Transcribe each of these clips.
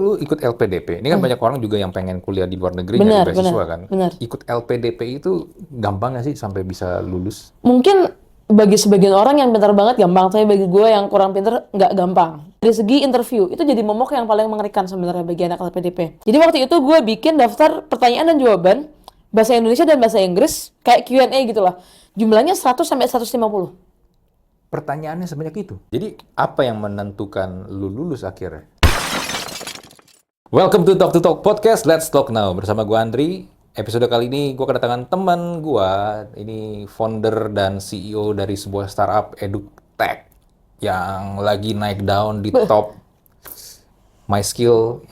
lu ikut LPDP. Ini kan banyak orang juga yang pengen kuliah di luar negeri Benar, nyari beasiswa benar, kan. benar. Ikut LPDP itu gampang nggak sih sampai bisa lulus? Mungkin bagi sebagian orang yang pintar banget gampang, tapi bagi gue yang kurang pintar nggak gampang. Dari segi interview, itu jadi momok yang paling mengerikan sebenarnya bagi anak LPDP. Jadi waktu itu gue bikin daftar pertanyaan dan jawaban, bahasa Indonesia dan bahasa Inggris, kayak Q&A gitu lah. Jumlahnya 100 sampai 150. Pertanyaannya sebanyak itu. Jadi apa yang menentukan lu lulus akhirnya? Welcome to Talk Podcast, Let's Talk Now. Bersama gue Andri. Episode kali ini gue kedatangan teman gue. Ini founder dan CEO dari sebuah startup EdTech yang lagi naik daun di top My Skill.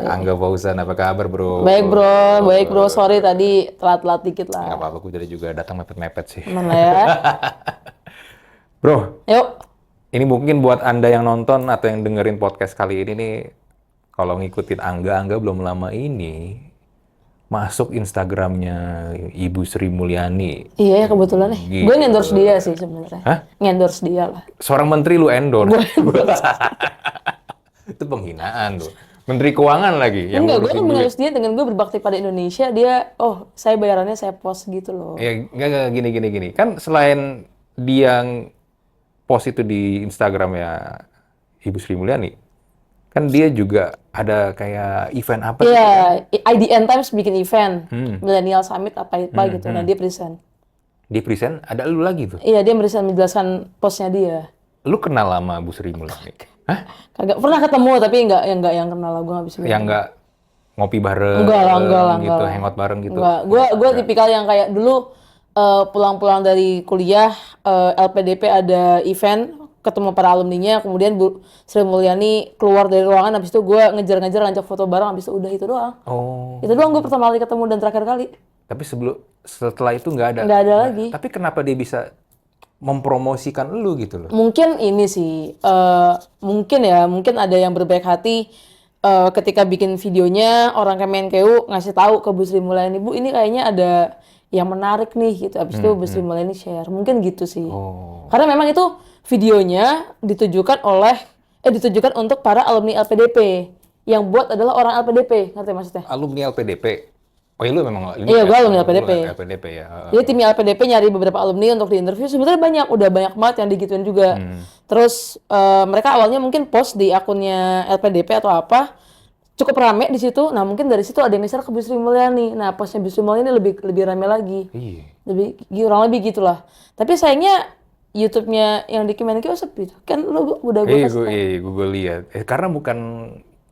Angga Fauzan, apa kabar bro? Baik bro. Sorry tadi telat-telat dikit lah. Gak apa-apa, gue jadi juga datang mepet-mepet sih. Mana ya? Bro, Yuk. ini mungkin buat Anda yang nonton atau yang dengerin podcast kali ini nih, kalau ngikutin Angga belum lama ini masuk Instagramnya Ibu Sri Mulyani. Iya kebetulan nih. Gitu. Gue endorse dia sih sebenarnya. Hah? Endorse dia lah. Seorang menteri lu endorse. Itu penghinaan tuh. Menteri Keuangan lagi. Yang Enggak, gue ngurusin kan duit. mengharus dia dengan gue berbakti pada Indonesia. Dia, saya bayarannya saya post gitu loh. Ya, enggak, gini. Kan selain dia post itu di Instagram ya Ibu Sri Mulyani, kan dia juga ada kayak event apa sih? Iya, IDN Times bikin event. Millennial Summit apa gitu. Nah, dia present. Di present ada lu lagi tuh. Iya, dia present menjelaskan postnya dia. Lu kenal sama Bu Sri Mulyani? Hah? Kagak pernah ketemu, tapi enggak yang kenal lah. Gue nggak bisa bilang. Yang enggak ngopi bareng, Enggak lah. gitu, hangout bareng gitu? Enggak. Gue tipikal yang kayak dulu pulang-pulang dari kuliah, LPDP ada event, ketemu para alumninya, kemudian Bu Sri Mulyani keluar dari ruangan, habis itu gue ngejar-ngejar ngajak foto bareng, habis itu udah itu doang. Oh. Itu doang gue pertama kali ketemu dan terakhir kali. Tapi setelah itu nggak ada? Nggak ada lagi. Tapi kenapa dia bisa mempromosikan lu gitu loh? Mungkin ini sih, mungkin ada yang berbaik hati ketika bikin videonya, orang Kemenkeu ngasih tahu ke Bu Sri Mulyani, Bu ini kayaknya ada yang menarik nih gitu. Habis itu Bu Sri Mulyani share, mungkin gitu sih. Karena memang itu videonya ditujukan untuk para alumni LPDP. Yang buat adalah orang LPDP, ngerti maksudnya? Alumni LPDP? Oh iya, lu memang ini Iya, ya? gue alumni LPDP. LPDP ya. Jadi tim LPDP nyari beberapa alumni untuk diinterview. Sebenarnya udah banyak banget yang digituin juga. Terus mereka awalnya mungkin post di akunnya LPDP atau apa, cukup rame di situ. Nah mungkin dari situ ada yang share ke Bu Sri Mulyani. Nah postnya Bu Sri Mulyani lebih rame lagi. Iya. Kurang lebih gitulah. Tapi sayangnya YouTube-nya yang di Kemenkeu sepi. Kan lu udah gue kasih. Iya, gue lihat. Karena bukan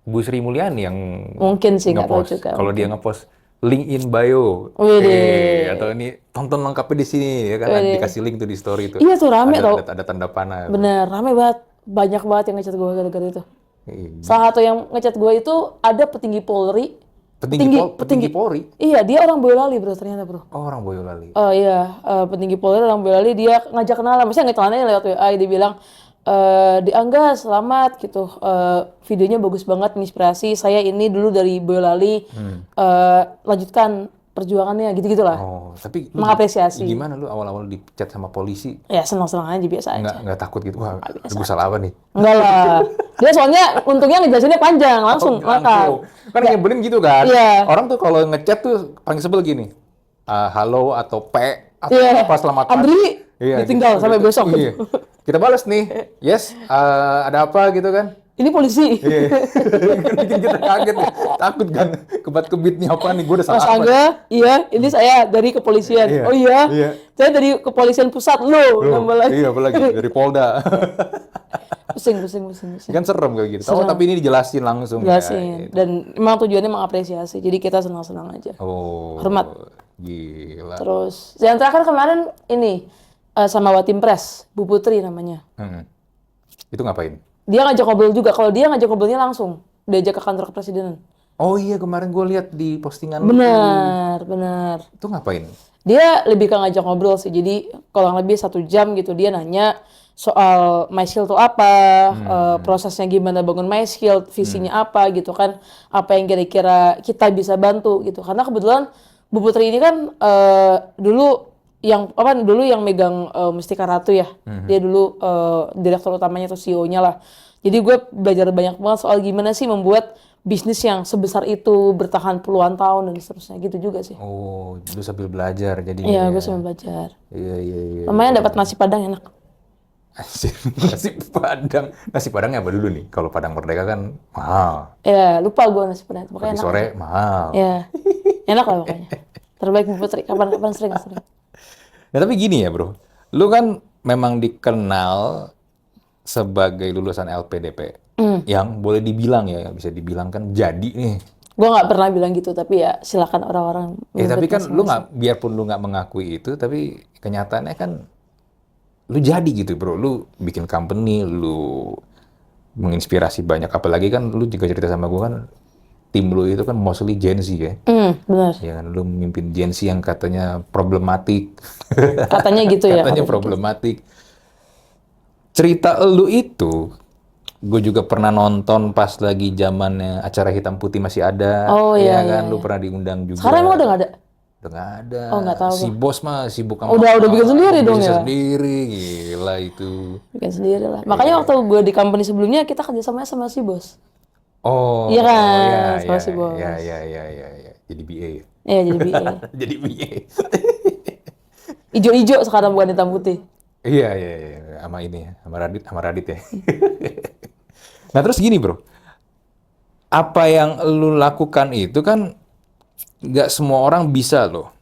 Bu Sri Mulyani yang Mungkin sih nggak tahu ngepost. juga. Kalau dia ngepost link in bio, atau ini tonton lengkapnya di sini, ya kan? Dikasih link tuh di story itu. Iya tuh rame tau. Ada tanda panah. Bener, rame banget. Banyak banget yang ngechat gue gara-gara itu. Iya. Salah satu yang ngechat gue itu ada petinggi Polri. Petinggi Polri? Iya, dia orang Boyolali bro ternyata bro. Oh, orang Boyolali. Iya, petinggi Polri orang Boyolali, dia ngajak kenalan. Maksudnya ngekenalannya lewat WA, dia bilang, di Angga selamat gitu, videonya bagus banget, menginspirasi. Saya ini dulu dari Boyolali, lanjutkan perjuangannya, gitu-gitulah. Oh, tapi lu mengapresiasi. Gimana lu awal-awal dipecat sama polisi? Ya senang-senang aja, biasa aja. Nggak takut gitu? Wah, gue salah apa nih? Enggak lah. Dia soalnya untungnya ngejelasinnya panjang, langsung ngakak. Kan nyebelin gitu kan? Iya. Orang tuh kalau ngechat tuh paling sebel gini. Halo atau P atau Iya. apa selamat Andri, ditinggal sampai besok. Iya. Kita balas nih. Yes, ada apa gitu kan? Ini polisi. Iya. Bikin kita kaget. Takut kan? Kebat-kebit nih apa nih? Gue udah salah Mas apa? Angga, iya, ini saya dari kepolisian. Iya. Oh iya, Iya. saya dari kepolisian pusat loh. Nambah lagi. Iya, apalagi dari Polda. Pusing. Kan serem kayak gitu. Oh, tapi ini dijelasin langsung Jelasin. ya. Dan emang tujuannya mengapresiasi. Jadi kita senang-senang aja. Oh. Hormat. Gila. Terus, yang terakhir kemarin ini sama Watimpres, Bu Putri namanya. Itu ngapain? Dia ngajak ngobrol juga. Kalau dia ngajak ngobrolnya langsung, diajak ke kantor kepresidenan. Oh iya, kemarin gue lihat di postingan. Benar. Itu ngapain? Dia lebih ke ngajak ngobrol sih. Jadi kurang lebih 1 jam gitu dia nanya soal MySkill itu apa, prosesnya gimana bangun MySkill, visinya apa gitu kan, apa yang kira-kira kita bisa bantu gitu. Karena kebetulan Bu Putri ini kan dulu yang megang Mustika Ratu ya. Dia dulu direktur utamanya atau CEO-nya lah. Jadi gue belajar banyak banget soal gimana sih membuat bisnis yang sebesar itu bertahan puluhan tahun dan seterusnya gitu juga sih. Oh, lu sambil belajar jadinya Iya, ya. gue sambil belajar. Iya, iya, iya. Lumayan dapat nasi padang enak. Anjir, nasi Padang. Nasi Padangnya apa dulu nih? Kalau Padang Merdeka kan mahal. Ya, lupa gue nasi padang. Pokoknya Pagi enak sore aja. mahal. Ya, enak lah pokoknya. Terbaik Bu Putri. Kapan-kapan sering. Nah, tapi gini ya, Bro. Lu kan memang dikenal sebagai lulusan LPDP. Yang boleh dibilang ya, bisa dibilang kan jadi nih. Gue nggak pernah bilang gitu, tapi ya silakan orang-orang Tapi menyebut kan lu masing-masing. nggak, biarpun lu nggak mengakui itu, tapi kenyataannya kan lu jadi gitu, Bro. Lu bikin company, lu menginspirasi banyak. Apalagi kan lu juga cerita sama gue kan, tim lu itu kan mostly Gen Z ya. Benar. Ya kan, lu memimpin Gen Z yang katanya problematik. Katanya gitu ya. Katanya katanya. problematik. Cerita lu itu, gue juga pernah nonton pas lagi zamannya acara Hitam Putih masih ada. Oh, ya iya, kan, iya, lu iya. pernah diundang juga. Sekarang emang udah nggak ada? Udah nggak ada. Oh, nggak tahu Si gua. bos mah sibuk sama Udah bikin sendiri dong bisnisnya ya? sendiri. Gila itu. Bikin sendiri lah. Makanya waktu gue di company sebelumnya kita kerjasamanya sama si bos. Oh, Iya kan, ya, sama ya, si bos. ya. Jadi BA. Iya jadi BA. Jadi BA. Ijo-ijo sekarang bukan hitam putih. Iya, sama ini, sama Radit ya. Nah, terus gini, Bro. Apa yang lu lakukan itu kan nggak semua orang bisa loh.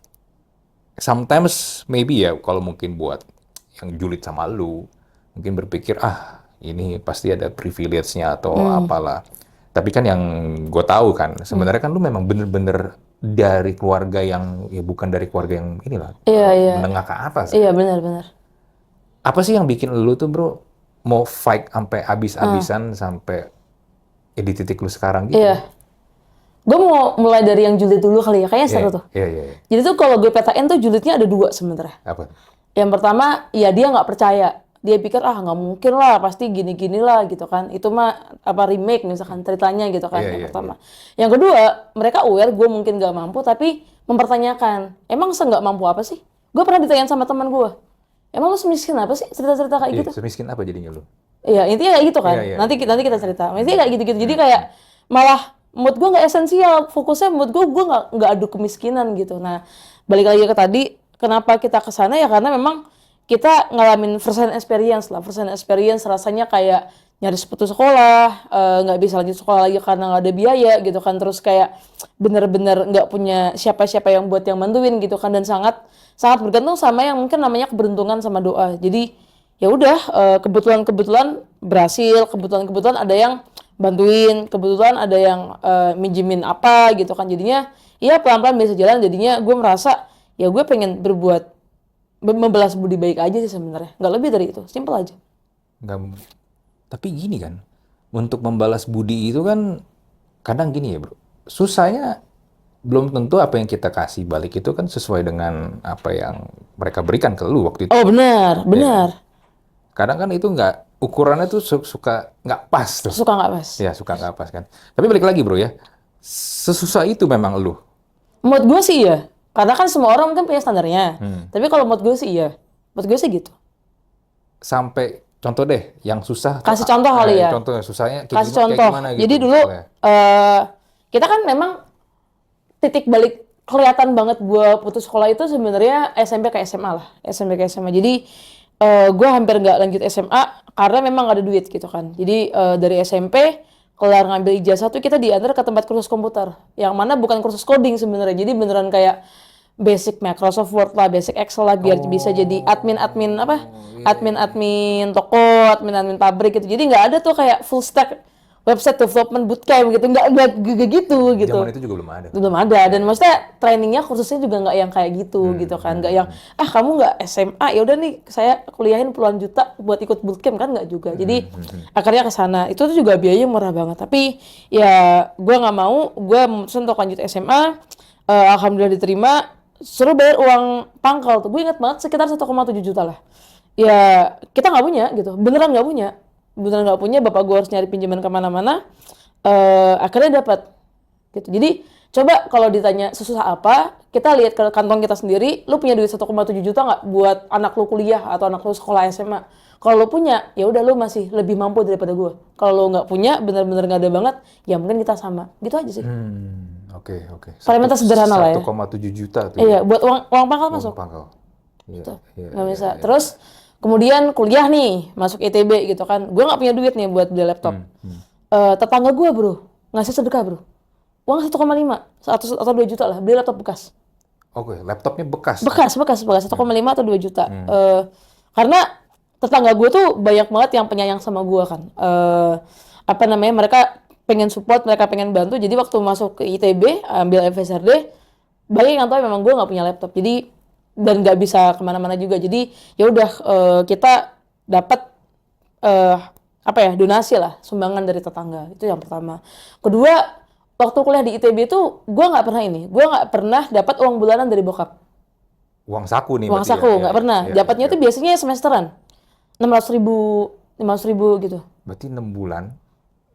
Sometimes maybe ya kalau mungkin buat yang julid sama lu, mungkin berpikir ini pasti ada privilege-nya atau apalah. Tapi kan yang gue tahu kan, sebenarnya kan lu memang bener-bener dari keluarga yang ya bukan dari keluarga yang inilah Iya. menengah ke atas. Iya benar. Apa sih yang bikin lu tuh, Bro, mau fight sampai habis-habisan sampai di titik lu sekarang gitu? Iya. Gue mau mulai dari yang julid dulu kali ya. Kayaknya seru tuh. Iya. Jadi tuh kalau gue petain tuh julidnya ada dua sebenarnya. Apa? Yang pertama, ya dia nggak percaya. Dia pikir, nggak mungkin lah, pasti gini-gini lah gitu kan. Itu mah remake misalkan ceritanya gitu kan, yang pertama. Yang kedua, mereka aware gue mungkin nggak mampu, tapi mempertanyakan, emang nggak mampu apa sih? Gue pernah ditanyain sama teman gue, emang lu semiskin apa sih cerita-cerita kayak gitu? Semiskin apa jadinya lu? Iya, intinya kayak gitu kan. Iya. Nanti kita cerita. Intinya kayak gitu-gitu. Jadi kayak malah mood gue nggak esensial. Fokusnya mood gue nggak adu kemiskinan gitu. Nah, balik lagi ke tadi, kenapa kita ke sana ya karena memang kita ngalamin first hand experience lah. First hand experience rasanya kayak nyari sepatu sekolah, nggak bisa lanjut sekolah lagi karena nggak ada biaya gitu kan. Terus kayak bener-bener nggak punya siapa-siapa yang buat yang bantuin gitu kan. Dan sangat bergantung sama yang mungkin namanya keberuntungan sama doa. Jadi ya udah kebetulan berhasil, kebetulan ada yang bantuin, kebetulan ada yang minjemin apa gitu kan. Jadinya ya pelan-pelan bisa jalan. Jadinya gue merasa ya gue pengen membalas budi baik aja sih sebenarnya. Nggak lebih dari itu, simple aja. Nggak, tapi gini kan, untuk membalas budi itu kan kadang gini ya, Bro. Susahnya belum tentu apa yang kita kasih balik itu kan sesuai dengan apa yang mereka berikan ke lu waktu itu. Oh benar. Kadang kan itu nggak, ukurannya tuh suka nggak pas tuh. Suka nggak pas. Ya, suka nggak pas kan. Tapi balik lagi, Bro ya, sesusah itu memang lu. Menurut gue sih iya. Karena kan semua orang mungkin punya standarnya. Tapi kalau menurut gue sih iya. Menurut gue sih gitu. Sampai contoh deh, yang susah. Kasih contoh kali ya. Contoh susahnya kayak Kasih kayak contoh. gimana gitu. Jadi dulu kita kan memang titik balik kelihatan banget gue putus sekolah itu sebenarnya SMP ke SMA lah. SMP ke SMA. Jadi gue hampir nggak lanjut SMA karena memang nggak ada duit gitu kan. Jadi dari SMP kelar ngambil ijazah tuh kita diantar ke tempat kursus komputer. Yang mana bukan kursus coding sebenarnya. Jadi beneran kayak basic Microsoft Word lah, basic Excel lah biar bisa jadi admin toko, admin pabrik gitu. Jadi nggak ada tuh kayak full stack website development bootcamp gitu, nggak gitu. Zaman itu juga belum ada. Belum ada, dan maksudnya trainingnya kursusnya juga nggak yang kayak gitu gitu kan, nggak yang kamu nggak SMA ya udah nih saya kuliahin puluhan juta buat ikut bootcamp kan, nggak juga. Jadi akhirnya ke sana itu tuh juga biayanya murah banget, tapi ya gue nggak mau, gue memutuskan untuk lanjut SMA. Alhamdulillah diterima, suruh bayar uang pangkal tuh, gue ingat banget sekitar 1,7 juta lah. Ya kita nggak punya gitu, beneran nggak punya, bapak gue harus nyari pinjaman kemana-mana. Akhirnya dapat gitu. Jadi coba kalau ditanya sesusah apa, kita lihat ke kantong kita sendiri, lu punya duit 1,7 juta nggak buat anak lu kuliah atau anak lu sekolah SMA? Kalau lu punya, ya udah lu masih lebih mampu daripada gue. Kalau lu nggak punya, bener-bener nggak ada banget, ya mungkin kita sama. Gitu aja sih. Oke. Parameter sederhana lah ya. 1,7 juta tuh. Iya, buat uang pangkal masuk. Pangkal. Iya, Tuh, iya, nggak iya, bisa. iya. Terus kemudian kuliah nih, masuk ITB gitu kan. Gue nggak punya duit nih buat beli laptop. Tetangga gue bro, ngasih sedekah bro. Uang 1,5, atau 2 juta lah, beli laptop bekas. Oke, laptopnya bekas. Bekas, 1,5 atau 2 juta. Karena tetangga gue tuh banyak banget yang penyayang sama gue kan. Apa namanya, mereka pengen support, mereka pengen bantu. Jadi waktu masuk ke ITB, ambil FSRD, banyak yang tahu memang gue nggak punya laptop. Jadi dan nggak bisa kemana-mana juga. Jadi ya udah kita dapat apa ya, donasi lah, sumbangan dari tetangga. Itu yang pertama. Kedua, waktu kuliah di ITB itu gue nggak pernah dapat uang bulanan dari bokap. Uang saku nih Uang berarti saku ya? nggak pernah. Dapatnya tuh biasanya semesteran, 600.000, 500.000 gitu. Berarti 6 bulan,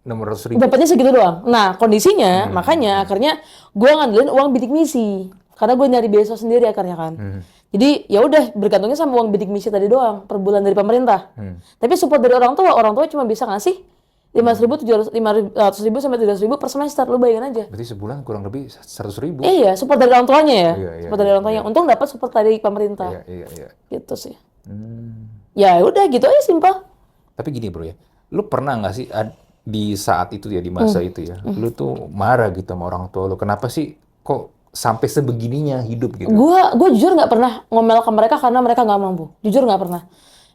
600.000. Dapatnya segitu doang. Nah kondisinya makanya akhirnya gue ngandelin uang bidik misi karena gue nyari beasiswa sendiri akhirnya kan. Jadi ya udah bergantungnya sama uang bidik misi tadi doang per bulan dari pemerintah. Tapi support dari orang tua cuma bisa ngasih 500.000 sampai 700.000 per semester, lu bayangin aja. Berarti sebulan kurang lebih 100.000. Iya, support dari orang tuanya ya. Iya, Support dari orang tuanya. Untung dapat support dari pemerintah. Iya. Gitu sih. Ya udah gitu aja simpel. Tapi gini bro ya, lu pernah nggak sih di saat itu ya, di masa itu ya, lu tuh marah gitu sama orang tua lu, kenapa sih kok sampai sebegininya hidup gitu? Gue jujur nggak pernah ngomel ke mereka karena mereka nggak mampu. Jujur nggak pernah.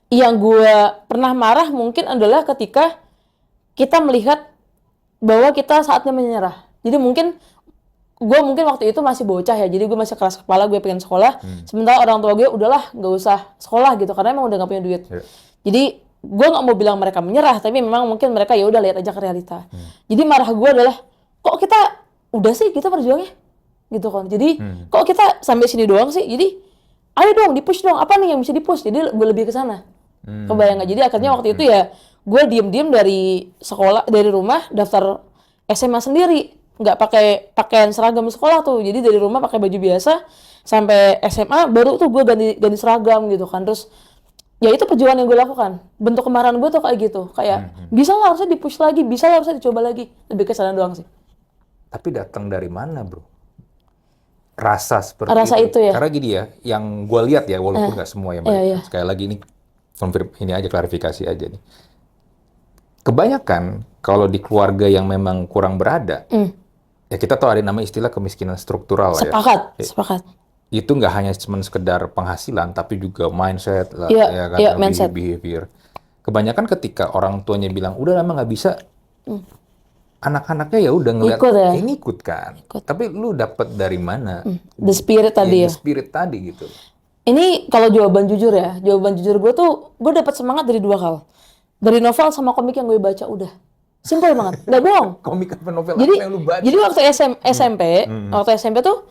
Yang gue pernah marah mungkin adalah ketika kita melihat bahwa kita saatnya menyerah. Jadi mungkin waktu itu masih bocah ya, jadi gue masih keras kepala, gue pengen sekolah. Sementara orang tua gue udahlah nggak usah sekolah gitu karena emang udah nggak punya duit. Jadi gue nggak mau bilang mereka menyerah, tapi memang mungkin mereka ya udah lihat aja ke realita. Jadi marah gue adalah kok kita udah sih kita berjuangnya gitu kan. Jadi kok kita sampai sini doang sih. Jadi ayo dong di-push dong, apa nih yang bisa di-push. Jadi gue lebih ke sana. Kebayang nggak? Jadi akhirnya waktu itu ya gue diem-diem dari sekolah, dari rumah daftar SMA sendiri, nggak pakai pakaian seragam sekolah tuh. Jadi dari rumah pakai baju biasa sampai SMA baru tuh gue ganti seragam gitu kan. Terus ya itu perjuangan yang gue lakukan. Bentuk kemarahan gue tuh kayak gitu, kayak bisa lah harusnya di-push lagi, bisa lah harusnya dicoba lagi. Lebih ke sana doang sih. Tapi datang dari mana bro? Rasa seperti itu ya. Karena gini ya, yang gue lihat ya, walaupun nggak semua ya, sekali lagi ini aja klarifikasi aja nih. Kebanyakan kalau di keluarga yang memang kurang berada, ya kita tahu ada namanya istilah kemiskinan struktural lah ya. Sepakat. Itu nggak hanya cuma sekedar penghasilan, tapi juga mindset lah, kan, mindset. behavior. Kebanyakan ketika orang tuanya bilang, udah lama nggak bisa, anak-anaknya ya udah ngeliat, ngikut kan. Tapi lu dapat dari mana? The spirit tadi ya. The spirit tadi gitu. Ini kalau jawaban jujur gue tuh, gue dapat semangat dari 2 hal. Dari novel sama komik yang gue baca udah. Simpel banget, nggak bohong. Komik apa novel apa yang lu baca? Jadi waktu SMP tuh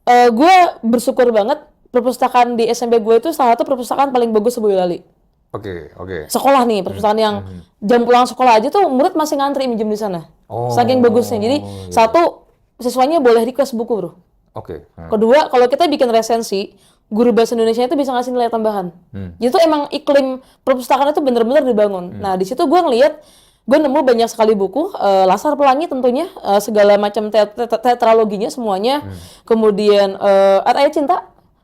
gue bersyukur banget perpustakaan di SMP gue itu salah satu perpustakaan paling bagus se-Boyolali. Oke. Sekolah nih, perpustakaan yang jam pulang sekolah aja tuh murid masih ngantri minjem di sana. Saking bagusnya. Jadi satu, siswanya boleh request buku bro. Kedua, kalau kita bikin resensi, guru bahasa Indonesia itu bisa ngasih nilai tambahan. Jadi tuh emang iklim perpustakaan itu bener-bener dibangun. Nah di situ gue nemu banyak sekali buku, Laskar Pelangi tentunya, segala macam tetraloginya semuanya. Kemudian ayat-ayat cinta.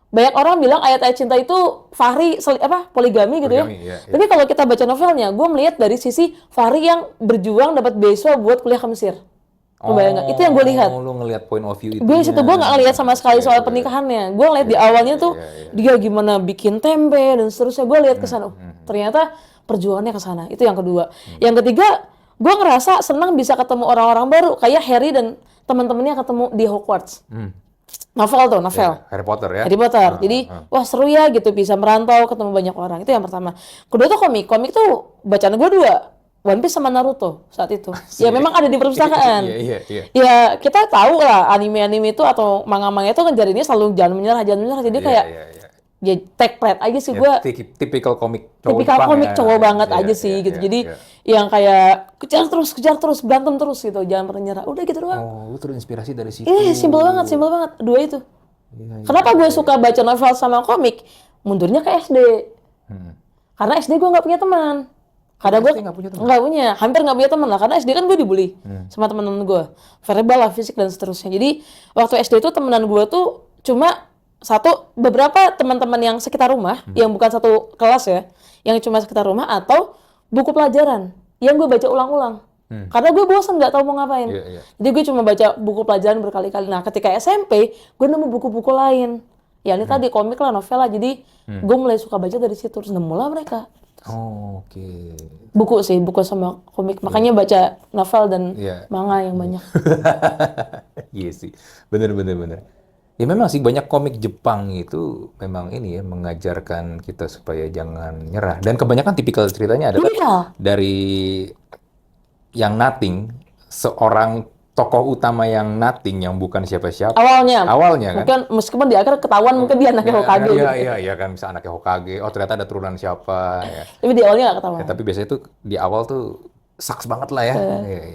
Banyak orang bilang ayat-ayat cinta itu Fahri poligami gitu ya. Tapi kalau kita baca novelnya, gue melihat dari sisi Fahri yang berjuang dapat beasiswa buat kuliah ke Mesir. Kebayang nggak? Itu yang gue lihat. Lu ngelihat point of view itu. Gue situ gue nggak ngelihat sama sekali soal pernikahannya. Gue ngeliat di awalnya tuh dia gimana bikin tempe dan seterusnya. Gue lihat ke sana. Ternyata perjuangannya ke sana. Itu yang kedua. Yang ketiga, gue ngerasa senang bisa ketemu orang-orang baru kayak Harry dan teman-temannya ketemu di Hogwarts. Novel. Harry Potter ya. Harry Potter. Jadi wah seru ya gitu bisa merantau ketemu banyak orang. Itu yang pertama. Kedua tuh komik. Komik tuh bacaan gue 2. One Piece sama Naruto saat itu. Ya memang ada di perpustakaan. Ya kita tahu lah anime-anime itu atau manga-manga itu kan jadinya selalu jangan menyerah. Jadi kayak ya take pride aja sih Ya, gue. tipikal komik cowok Tipikal Jepang komik ya. cowok banget Iya, aja sih iya, gitu. iya, Jadi iya. yang kayak kejar terus, berantem terus gitu. Jangan pernah nyerah. Udah gitu doang. Oh, lu terinspirasi dari situ. Simpel banget, dua itu. Iya, iya, Kenapa gue iya. suka baca novel sama komik? Mundurnya ke SD. Hmm. Karena SD gue nggak punya teman. Karena gue SD nggak punya teman? nggak punya, hampir nggak punya teman lah. Karena SD kan gue dibully sama teman-teman gue, verbal lah, fisik dan seterusnya. Jadi waktu SD itu temenan gue tuh cuma beberapa teman-teman yang sekitar rumah, yang bukan satu kelas ya, yang cuma sekitar rumah atau buku pelajaran yang gue baca ulang-ulang. Karena gue bosan nggak tahu mau ngapain. Iya, iya. Jadi gue cuma baca buku pelajaran berkali-kali. Nah ketika SMP, gue nemu buku-buku lain. Ya ini tadi komik lah, novel lah. Jadi gue mulai suka baca dari situ. Terus nemu lah mereka. Oh, oke. Buku sama komik. Makanya baca novel dan Iya. manga yang banyak. Iya sih, bener. Ya memang sih banyak komik Jepang itu memang ini ya mengajarkan kita supaya jangan nyerah. Dan kebanyakan tipikal ceritanya adalah Tipikal. dari yang nothing, seorang tokoh utama yang nothing yang bukan siapa-siapa. Awalnya Awalnya kan. mungkin meskipun di akhir ketahuan mungkin dia anaknya Hokage gitu. Iya kan, bisa anaknya Hokage. Oh ternyata ada turunan siapa ya. Tapi di awalnya nggak ketahuan. Ya, tapi biasanya tuh di awal tuh sucks banget lah ya.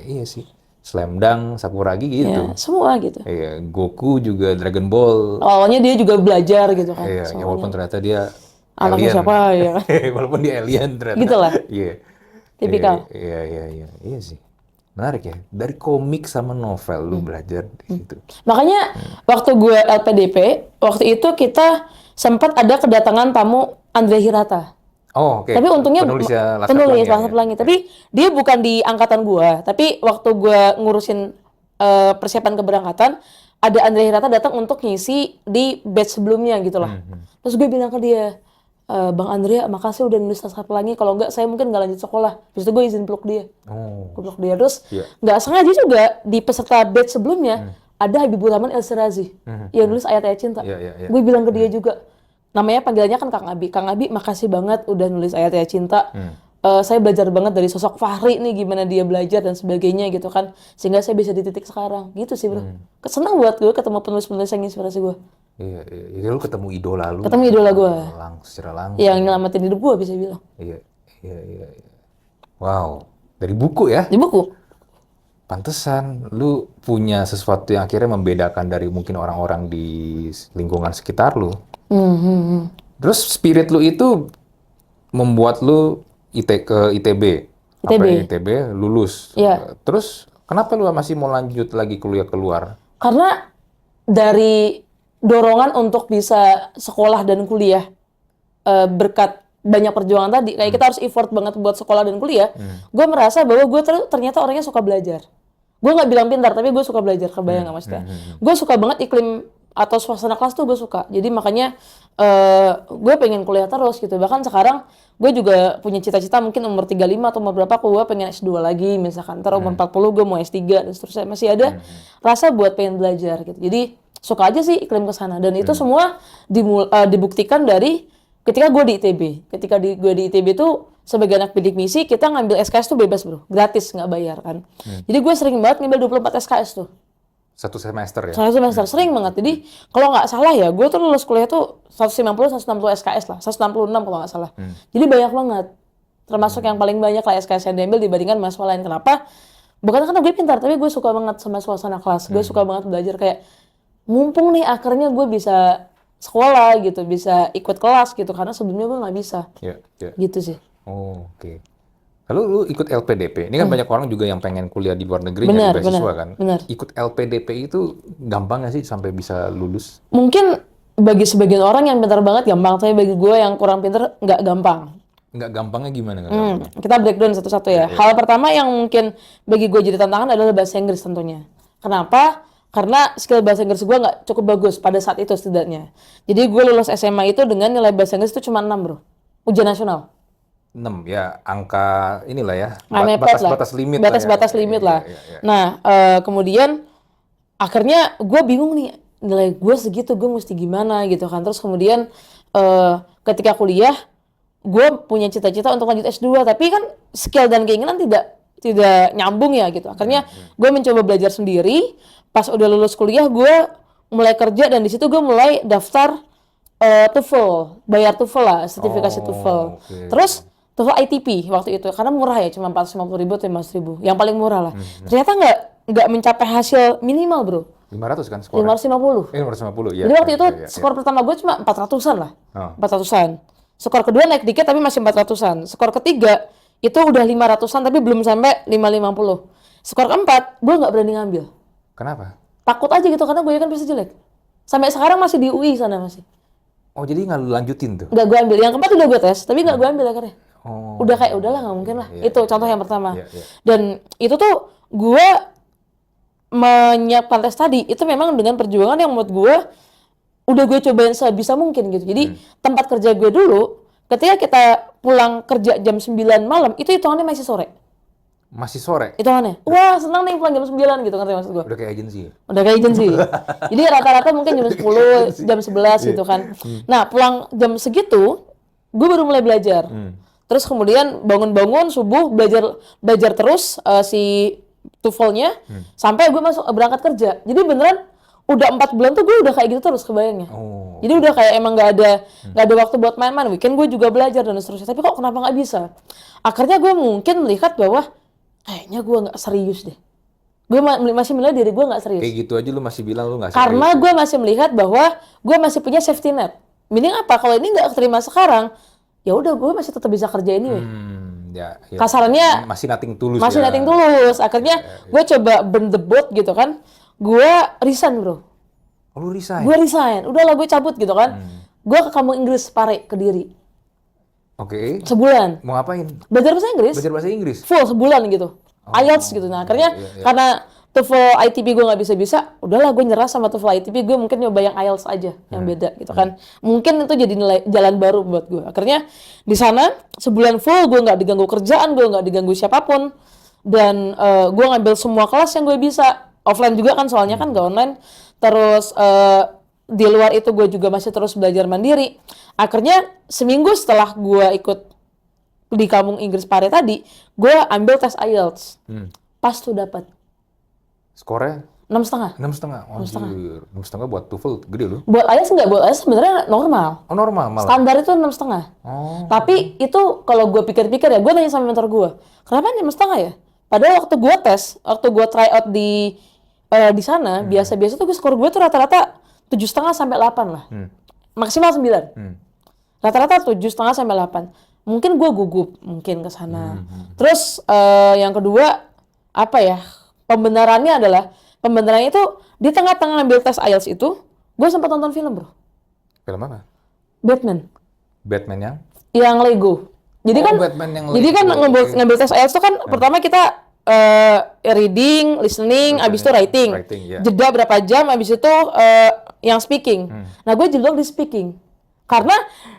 Iya sih. Slam Dunk, Sakuragi gitu. Ya, semua gitu. Iya, Goku juga Dragon Ball. Awalnya dia juga belajar gitu kan. Iya, ya walaupun ternyata dia Anaknya alien. siapa ya kan. Walaupun dia alien ternyata. Gitu lah. Iya. Tipikal. Iya sih. Menarik ya. Dari komik sama novel lu belajar di situ. Makanya waktu gue LPDP, waktu itu kita sempat ada kedatangan tamu Andre Hirata. Oh, oke. Tapi untungnya Penulis Laskar Pelangi. Tapi dia bukan di angkatan gua. Tapi waktu gua ngurusin persiapan keberangkatan, ada Andre Hirata datang untuk ngisi di batch sebelumnya gitu lah. Terus gue bilang ke dia, Bang Andrea, makasih udah nulis Laskar Pelangi. Kalau enggak, saya mungkin nggak lanjut sekolah. Terus itu gue izin peluk dia. Oh. Gue peluk dia. Terus Iya. nggak sengaja juga di peserta batch sebelumnya ada Habibur Rahman El Sirazi yang nulis Ayat-Ayat Cinta. Iya. Gue bilang ke dia juga, namanya panggilannya kan Kang Abi. Kang Abi, makasih banget udah nulis Ayat-Ayat Cinta. Saya belajar banget dari sosok Fahri nih, gimana dia belajar dan sebagainya gitu kan. Sehingga saya bisa di titik sekarang. Gitu sih bro. Senang buat gue ketemu penulis-penulis yang inspirasi gue. Iya. Lu ketemu idola lu. Ketemu idola gue. Secara langsung. Yang nyelamatin hidup gue bisa bilang. Iya. Wow. Dari buku ya? Di buku. Pantesan lu punya sesuatu yang akhirnya membedakan dari mungkin orang-orang di lingkungan sekitar lu. Terus spirit lu itu membuat lu ke ITB. Sampai ITB lulus. Iya. Terus kenapa lu masih mau lanjut lagi kuliah keluar? Karena dari dorongan untuk bisa sekolah dan kuliah berkat banyak perjuangan tadi, kayak kita harus effort banget buat sekolah dan kuliah, gue merasa bahwa gue ternyata orangnya suka belajar. Gue nggak bilang pintar, tapi gue suka belajar, kebayang nggak maksudnya? Gue suka banget iklim atau suasana kelas tuh gue suka. Jadi makanya gue pengen kuliah terus gitu. Bahkan sekarang gue juga punya cita-cita mungkin umur 35 atau umur berapa gue pengen S2 lagi misalkan. Ntar umur 40 gue mau S3 dan seterusnya. Masih ada rasa buat pengen belajar gitu. Jadi suka aja sih iklim kesana. Dan itu semua dibuktikan dari ketika gue di ITB. Ketika gue di ITB tuh sebagai anak bidik misi kita ngambil SKS tuh bebas bro. Gratis, nggak bayar kan. Jadi gue sering banget ngambil 24 SKS tuh. Satu semester ya? Satu semester, sering banget. Jadi kalau nggak salah ya, gue tuh lulus kuliah tuh 150-160 SKS lah. 166 kalau nggak salah. Jadi banyak banget. Termasuk yang paling banyak lah SKS yang diambil dibandingkan mahasiswa lain. Kenapa? Bukan karena gue pintar, tapi gue suka banget sama suasana kelas. Gue suka banget belajar kayak, mumpung nih akhirnya gue bisa sekolah gitu, bisa ikut kelas gitu. Karena sebelumnya gue nggak bisa. Iya. Gitu sih. Oh, oke. Lalu lu ikut LPDP. Ini kan banyak orang juga yang pengen kuliah di luar negeri nyari beasiswa kan. Benar. Ikut LPDP itu gampang nggak sih sampai bisa lulus? Mungkin bagi sebagian orang yang pintar banget gampang, tapi bagi gue yang kurang pintar nggak gampang. Nggak gampangnya gimana? Nggak gampang? Kita breakdown satu-satu ya. Hal pertama yang mungkin bagi gue jadi tantangan adalah bahasa Inggris tentunya. Kenapa? Karena skill bahasa Inggris gue nggak cukup bagus pada saat itu setidaknya. Jadi gue lulus SMA itu dengan nilai bahasa Inggris itu cuma 6 bro. Ujian nasional. 6 ya, angka inilah ya. Batas-batas limit Batas-batas lah ya. limit lah. Iya. Nah, kemudian akhirnya gue bingung nih, nilai gue segitu gue mesti gimana gitu kan. Terus kemudian ketika kuliah, gue punya cita-cita untuk lanjut S2, tapi kan skill dan keinginan tidak nyambung ya gitu. Akhirnya gue mencoba belajar sendiri. Pas udah lulus kuliah, gue mulai kerja dan di situ gue mulai daftar TOEFL, bayar TOEFL lah, sertifikasi TOEFL. Oke. Terus TOEFL ITP waktu itu, karena murah ya, cuma 450.000 atau 500.000, yang paling murah lah. Ternyata nggak mencapai hasil minimal bro, 500 kan skornya? 550. 550 ya. Jadi waktu itu skor pertama gue cuma 400-an lah, Oh. 400-an. Skor kedua naik dikit tapi masih 400-an. Skor ketiga itu udah 500-an tapi belum sampai 550. Skor keempat gue nggak berani ngambil. Kenapa? Takut aja gitu karena gue kan bisa jelek. Sampai sekarang masih di UI sana masih. Oh, jadi nggak lu lanjutin tuh? Nggak gue ambil. Yang keempat udah gue tes tapi nggak gue ambil akhirnya. Oh. Udah kayak udahlah nggak mungkin lah. Iya, Itu contoh yang pertama. Iya. Dan itu tuh gue menyiapkan tes tadi itu memang dengan perjuangan yang menurut gue udah gue cobain sebisa mungkin gitu. Jadi tempat kerja gue dulu ketika kita pulang kerja jam 9 malam itu hitungannya masih sore. Masih sore? Hitungannya. Wah, senang nih pulang jam 9 gitu ngerti maksud gue. Udah kayak agensi. Udah kayak agensi. Jadi rata-rata mungkin jam 10, jam 11 gitu kan. Nah, pulang jam segitu gue baru mulai belajar. Terus kemudian bangun-bangun subuh belajar terus si TOEFL-nya sampai gue berangkat kerja. Jadi beneran udah 4 bulan tuh gue udah kayak gitu terus kebayangnya. Oh. Jadi udah kayak emang nggak ada waktu buat main-main. Weekend gue juga belajar dan seterusnya. Tapi kok kenapa nggak bisa? Akhirnya gue mungkin melihat bahwa kayaknya gue nggak serius deh. Gue masih melihat diri gue nggak serius. Kayak gitu aja lu masih bilang lu nggak serius. Karena gue masih melihat bahwa gue masih punya safety net. Meaning apa? Kalau ini nggak keterima sekarang, ya udah gue masih tetap bisa kerja ini. Ya. Kasarannya masih nothing tulus. masih ya. nothing tulus. Akhirnya gue coba burn the boat gitu kan. Gue resign bro. Oh, lu resign? Gue resign. Udahlah gue cabut gitu kan. Gue ke kampung Inggris Pare, Kediri. Oke. Sebulan. Mau ngapain? Belajar bahasa Inggris. Belajar bahasa Inggris? Full sebulan gitu. IELTS gitu. Nah akhirnya karena TOEFL ITP gue nggak bisa-bisa, udahlah gue nyerah sama TOEFL ITP, gue mungkin nyoba yang IELTS aja, yang beda gitu kan. Mungkin itu jadi jalan baru buat gue. Akhirnya di sana sebulan full gue nggak diganggu kerjaan, gue nggak diganggu siapapun, dan gue ngambil semua kelas yang gue bisa. Offline juga kan soalnya kan nggak online. Terus di luar itu gue juga masih terus belajar mandiri. Akhirnya seminggu setelah gue ikut di kampung Inggris Pare tadi, gue ambil tes IELTS. Pas tuh dapat. Skornya? 6,5. 6,5. Anjir. 6,5 buat TOEFL gede loh. Buat IELTS enggak, buat IELTS sebenarnya normal. Oh, normal malah. Standar itu 6,5. Oh. Tapi itu kalau gue pikir-pikir ya, gue nanya sama mentor gue, kenapa 6,5 ya? Padahal waktu gue tes, waktu gue try out di sana, biasa-biasa tuh skor gue tuh rata-rata 7,5 sampai 8 lah. Maksimal 9. Rata-rata 7,5 sampai 8. Mungkin gue gugup mungkin ke sana. Terus yang kedua apa ya? Pembenarannya itu di tengah-tengah ngambil tes IELTS itu, gue sempat nonton film bro. Film apa? Batman. Batman yang? Yang Lego. Jadi kan, Batman yang jadi Lego. kan ngambil tes IELTS itu kan pertama kita reading, listening, abis itu writing. Yeah. Jeda berapa jam, abis itu yang speaking. Nah gue jeblok di speaking. Karena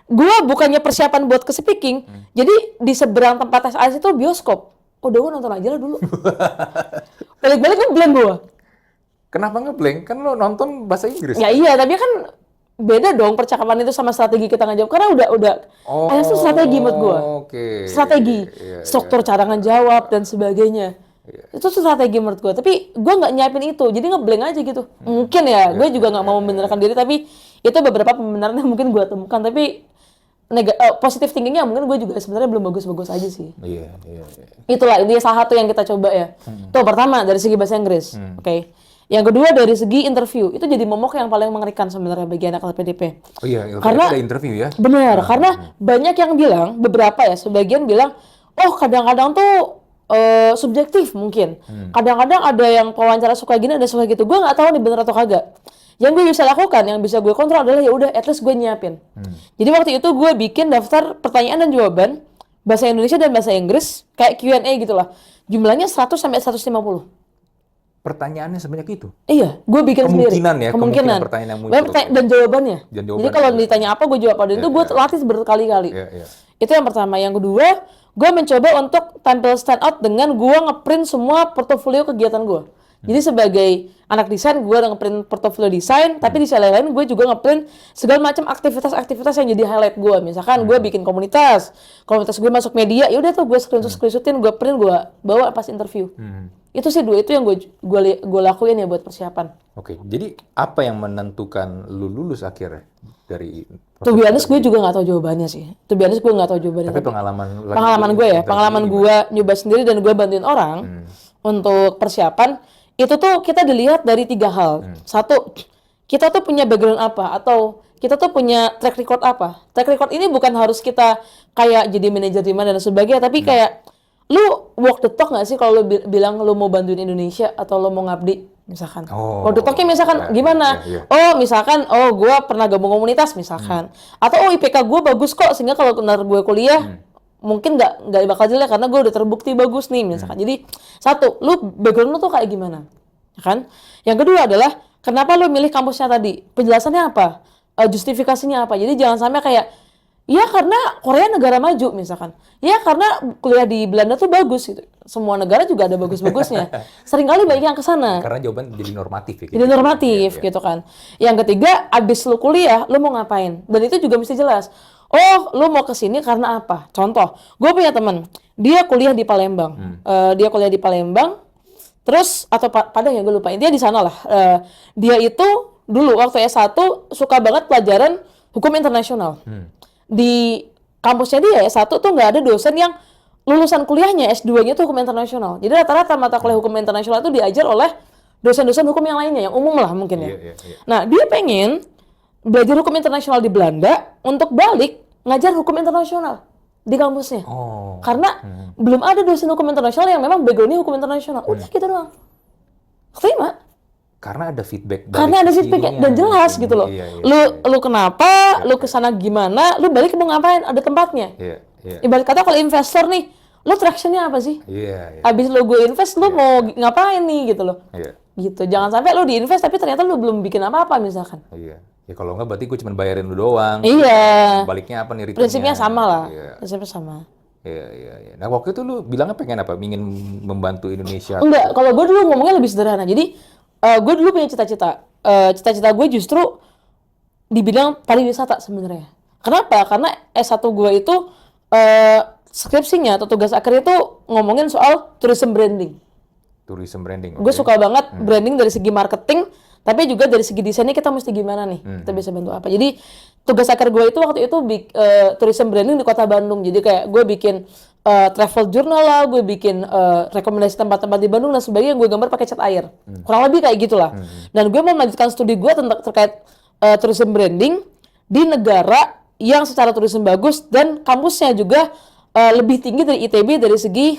gue bukannya persiapan buat ke speaking, jadi di seberang tempat tes IELTS itu bioskop. Udah gue nonton aja lah dulu. Balik-balik gue blank gue. Kenapa ngeblank? Kan lo nonton bahasa Inggris. Ya iya, tapi kan beda dong percakapan itu sama strategi kita ngejawab. Karena udah IELTS itu strategi menurut gue. Oke. Strategi, struktur cara ngejawab dan sebagainya. Itu strategi menurut gue. Tapi gue nggak nyiapin itu, jadi ngeblank aja gitu. Mungkin ya, gue juga nggak mau membenarkan diri, tapi itu beberapa pembenaran yang mungkin gue temukan. Tapi positive thinkingnya mungkin gue juga sebenarnya belum bagus-bagus aja sih. Iya. Itulah ini salah satu yang kita coba ya. Tuh pertama dari segi bahasa Inggris, oke. Yang kedua dari segi interview, itu jadi momok yang paling mengerikan sebenarnya bagi anak LPDP. Oh iya, karena ada interview ya? Benar, karena banyak yang bilang, beberapa ya, sebagian bilang, oh kadang-kadang tuh subjektif mungkin. Kadang-kadang ada yang wawancara suka gini, ada suka gitu. Gue nggak tahu nih bener atau kagak. Yang gue bisa lakukan, yang bisa gue kontrol adalah ya udah, at least gue nyiapin. Jadi waktu itu gue bikin daftar pertanyaan dan jawaban bahasa Indonesia dan bahasa Inggris kayak Q&A gitu lah. Jumlahnya 100 sampai 150. Pertanyaannya sebanyak itu? Iya, gue bikin sendiri. Kemungkinan pertanyaan yang muncul. Dan jawabannya. Jadi kalau ditanya apa gue jawab. Dan itu gue latih berkali-kali. Itu yang pertama. Yang kedua, gue mencoba untuk tampil stand out dengan gue ngeprint semua portofolio kegiatan gue. Jadi sebagai anak desain, gue udah ngeprint portofolio desain, tapi di sisi lain gue juga ngeprint segala macam aktivitas-aktivitas yang jadi highlight gue. Misalkan gue bikin komunitas gue masuk media, ya udah tuh gue screenshotin, gue print, gue bawa pas interview. Itu sih dua itu yang gue lakuin ya buat persiapan. Oke, jadi apa yang menentukan lu lulus akhirnya dari To be honest, gue juga nggak tahu jawabannya sih. To be honest, gue nggak tahu jawabannya. Tapi pengalaman Pengalaman gue nyoba sendiri dan gue bantuin orang untuk persiapan, itu tuh kita dilihat dari 3 hal. Satu, kita tuh punya background apa, atau kita tuh punya track record apa. Track record ini bukan harus kita kayak jadi manajer di mana dan sebagainya, tapi kayak lu walk the talk nggak sih kalau lu bilang lu mau bantuin Indonesia atau lu mau ngabdi misalkan. Walk the talknya misalkan gimana? Oh misalkan, gue pernah gabung komunitas misalkan. Atau IPK gue bagus kok sehingga kalau benar gue kuliah mungkin nggak bakal jelek karena gue udah terbukti bagus nih misalkan. Jadi satu, lu background lu tuh kayak gimana, ya kan? Yang kedua adalah kenapa lu milih kampusnya tadi? Penjelasannya apa? Justifikasinya apa? Jadi jangan sampai kayak ya karena Korea negara maju misalkan. Ya karena kuliah di Belanda tuh bagus gitu. Semua negara juga ada bagus-bagusnya. Seringkali banyak yang kesana. Karena jawaban jadi normatif ya. Jadi normatif gitu kan. Yang ketiga, abis lu kuliah, lu mau ngapain? Dan itu juga mesti jelas. Oh, lu mau kesini karena apa? Contoh, gue punya teman, dia kuliah di Palembang. Dia kuliah di Palembang, terus atau Padang ya gue lupa. Intinya di sana lah. Dia itu dulu waktu S1 suka banget pelajaran hukum internasional. Di kampusnya dia S1 tuh nggak ada dosen yang lulusan kuliahnya S2-nya tuh hukum internasional. Jadi rata-rata mata kuliah hukum internasional itu diajar oleh dosen-dosen hukum yang lainnya, yang umum lah mungkin ya. Nah, dia pengen belajar hukum internasional di Belanda untuk balik ngajar hukum internasional di kampusnya. Karena belum ada dosen hukum internasional yang memang background-nya hukum internasional. Udah gitu doang. Terima. Karena ada feedback Dan jelas gitu loh. Lu kenapa, lu kesana gimana, lu balik mau ngapain, ada tempatnya. Ibarat kata kalau investor nih, lu traction-nya apa sih? Abis lu gue invest, lu mau ngapain nih gitu loh. Gitu. Jangan sampai lu diinvest tapi ternyata lu belum bikin apa-apa misalkan. Ya kalau enggak berarti gue cuma bayarin lu doang. Baliknya apa nih returnnya? Prinsipnya sama lah. Prinsipnya sama. Iya. Nah waktu itu lu bilangnya pengen apa? Ingin membantu Indonesia? Enggak, kalau gue dulu ngomongnya lebih sederhana. Jadi gue dulu punya cita-cita. Cita-cita gue justru di bidang pariwisata sebenarnya. Kenapa? Karena S1 gue itu skripsinya atau tugas akhirnya itu ngomongin soal tourism branding. Gue suka banget branding dari segi marketing, tapi juga dari segi desainnya kita mesti gimana nih, kita bisa bantu apa. Jadi tugas akhir gue itu waktu itu tourism branding di kota Bandung. Jadi kayak gue bikin travel journal lah, gue bikin rekomendasi tempat-tempat di Bandung dan sebagainya, gue gambar pakai cat air. Kurang lebih kayak gitulah. Dan gue mau melanjutkan studi gue terkait tourism branding di negara yang secara tourism bagus dan kampusnya juga lebih tinggi dari ITB dari segi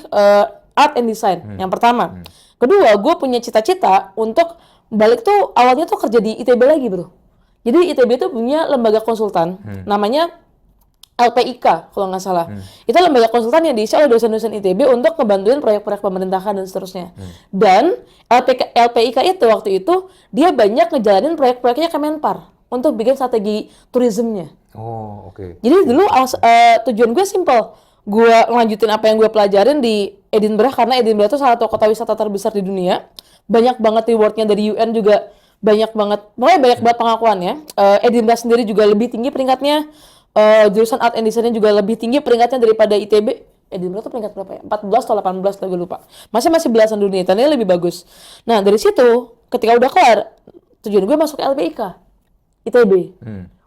art and design. Yang pertama. Kedua, gue punya cita-cita untuk balik tuh awalnya tuh kerja di ITB lagi bro. Jadi ITB tuh punya lembaga konsultan, namanya LPIK kalau nggak salah. Itu lembaga konsultan yang diisi oleh dosen-dosen ITB untuk ngebantuin proyek-proyek pemerintahan dan seterusnya. Dan LPIK itu waktu itu dia banyak ngejalanin proyek-proyeknya Kemenpar untuk bikin strategi turismenya. Jadi dulu tujuan gue simple. Gue ngelanjutin apa yang gue pelajarin di Edinburgh karena Edinburgh itu salah satu kota wisata terbesar di dunia. Banyak banget rewardnya dari UN juga, banyak banget pengakuannya. Edinburgh sendiri juga lebih tinggi peringkatnya. Jurusan art and design-nya juga lebih tinggi peringkatnya daripada ITB. Edinburgh tuh peringkat berapa ya? 14 atau 18 lah gue lupa. Masih belasan dunia, tandanya lebih bagus. Nah dari situ, ketika udah kelar, tujuan gue masuk LPIK, ITB.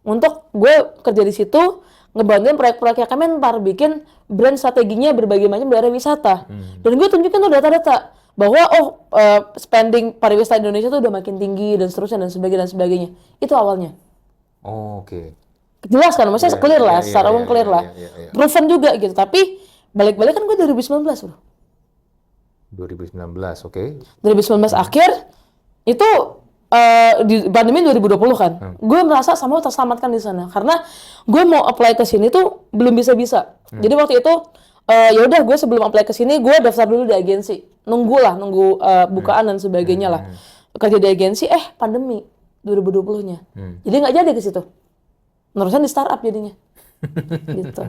Untuk gue kerja di situ, ngebantuin proyek-proyeknya Kemenpar, bikin brand strateginya berbagai macam daerah wisata. Dan gue tunjukin tuh data-data bahwa spending pariwisata Indonesia tuh udah makin tinggi dan seterusnya dan sebagainya. Itu awalnya. Jelas kan, maksudnya clear lah, secara umum clear lah. Proven juga gitu, tapi balik-balik kan gue 2019 bro. 2019 akhir, itu di pandemi 2020 kan, gue merasa sama terselamatkan di sana karena gue mau apply ke sini tuh belum bisa. Jadi waktu itu ya udah gue sebelum apply ke sini gue daftar dulu di agensi, nunggu bukaan dan sebagainya lah, kerja di agensi. Pandemi 2020-nya, jadi nggak jadi ke situ, nerusan di startup jadinya. Gitu.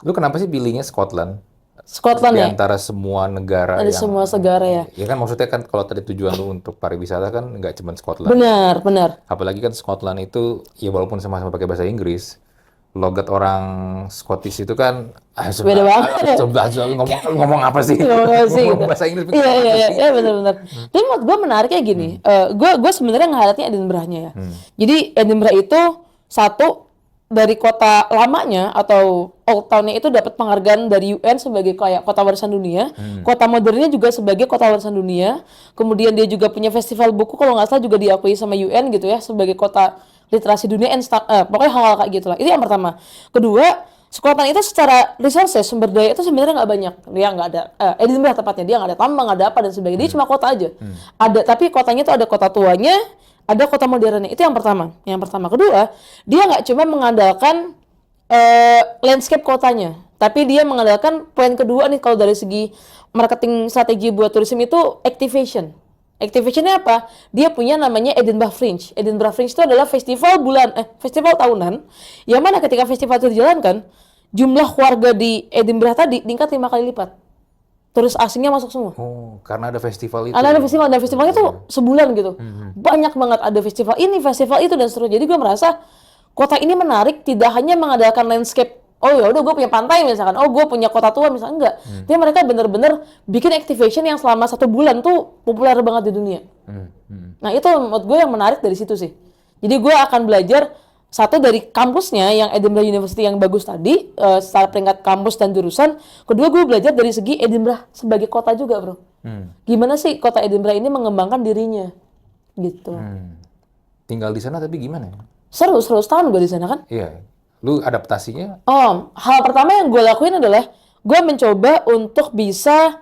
Lu kenapa sih pilihnya Scotland? Scotland di ya, antara semua negara ada yang semua negara ya. ya kan maksudnya kan kalau tadi tujuan lu untuk pariwisata kan nggak cuma Scotland. Benar, benar. Apalagi kan Scotland itu ya walaupun sama-sama pakai bahasa Inggris, logat orang Scottish itu kan Beda banget ya. ngomong apa sih? Ngomong sih Ngomong gitu. bahasa Inggris Iya, iya, apa iya, sih? iya, benar-benar. Tapi menurut gue menariknya gini, gue sebenarnya ngeliatnya Edinburgh-nya ya. Jadi Edinburgh itu satu dari kota lamanya atau Old Town-nya itu dapat penghargaan dari UN sebagai kayak kota warisan dunia. Kota modernnya juga sebagai kota warisan dunia. Kemudian dia juga punya festival buku kalau nggak salah juga diakui sama UN gitu ya sebagai kota literasi dunia pokoknya hal-hal kayak gitulah. Itu yang pertama. Kedua, Scotland itu secara resources sumber daya itu sebenarnya nggak banyak. Dia nggak ada Edinburgh tepatnya dia nggak ada tambang, nggak ada apa dan sebagainya. Dia cuma kota aja. Ada tapi kotanya itu ada kota tuanya, ada kota modernnya. Itu yang pertama. Yang pertama. Kedua, dia nggak cuma mengandalkan landscape kotanya, tapi dia mengandalkan poin kedua nih kalau dari segi marketing strategi buat turisme itu activation. Activationnya apa? Dia punya namanya Edinburgh Fringe. Edinburgh Fringe itu adalah festival tahunan, yang mana ketika festival itu dijalankan, jumlah warga di Edinburgh tadi tingkat 5 kali lipat. Turis asingnya masuk semua. Oh, karena ada festival itu. Ada festival dan festivalnya tuh sebulan gitu. Banyak banget ada festival ini, festival itu dan seterusnya. Jadi gue merasa kota ini menarik tidak hanya mengandalkan landscape. Oh ya udah gue punya pantai misalkan. Oh gue punya kota tua misalkan enggak. Tapi mereka bener-bener bikin activation yang selama 1 bulan tuh populer banget di dunia. Nah itu menurut gue yang menarik dari situ sih. Jadi gue akan belajar satu dari kampusnya yang Edinburgh University yang bagus tadi secara peringkat kampus dan jurusan. Kedua gue belajar dari segi Edinburgh sebagai kota juga bro. Gimana sih kota Edinburgh ini mengembangkan dirinya gitu. Tinggal di sana tapi gimana ya? Seru setahun gue di sana kan. Iya. Lu adaptasinya? Hal pertama yang gue lakuin adalah gue mencoba untuk bisa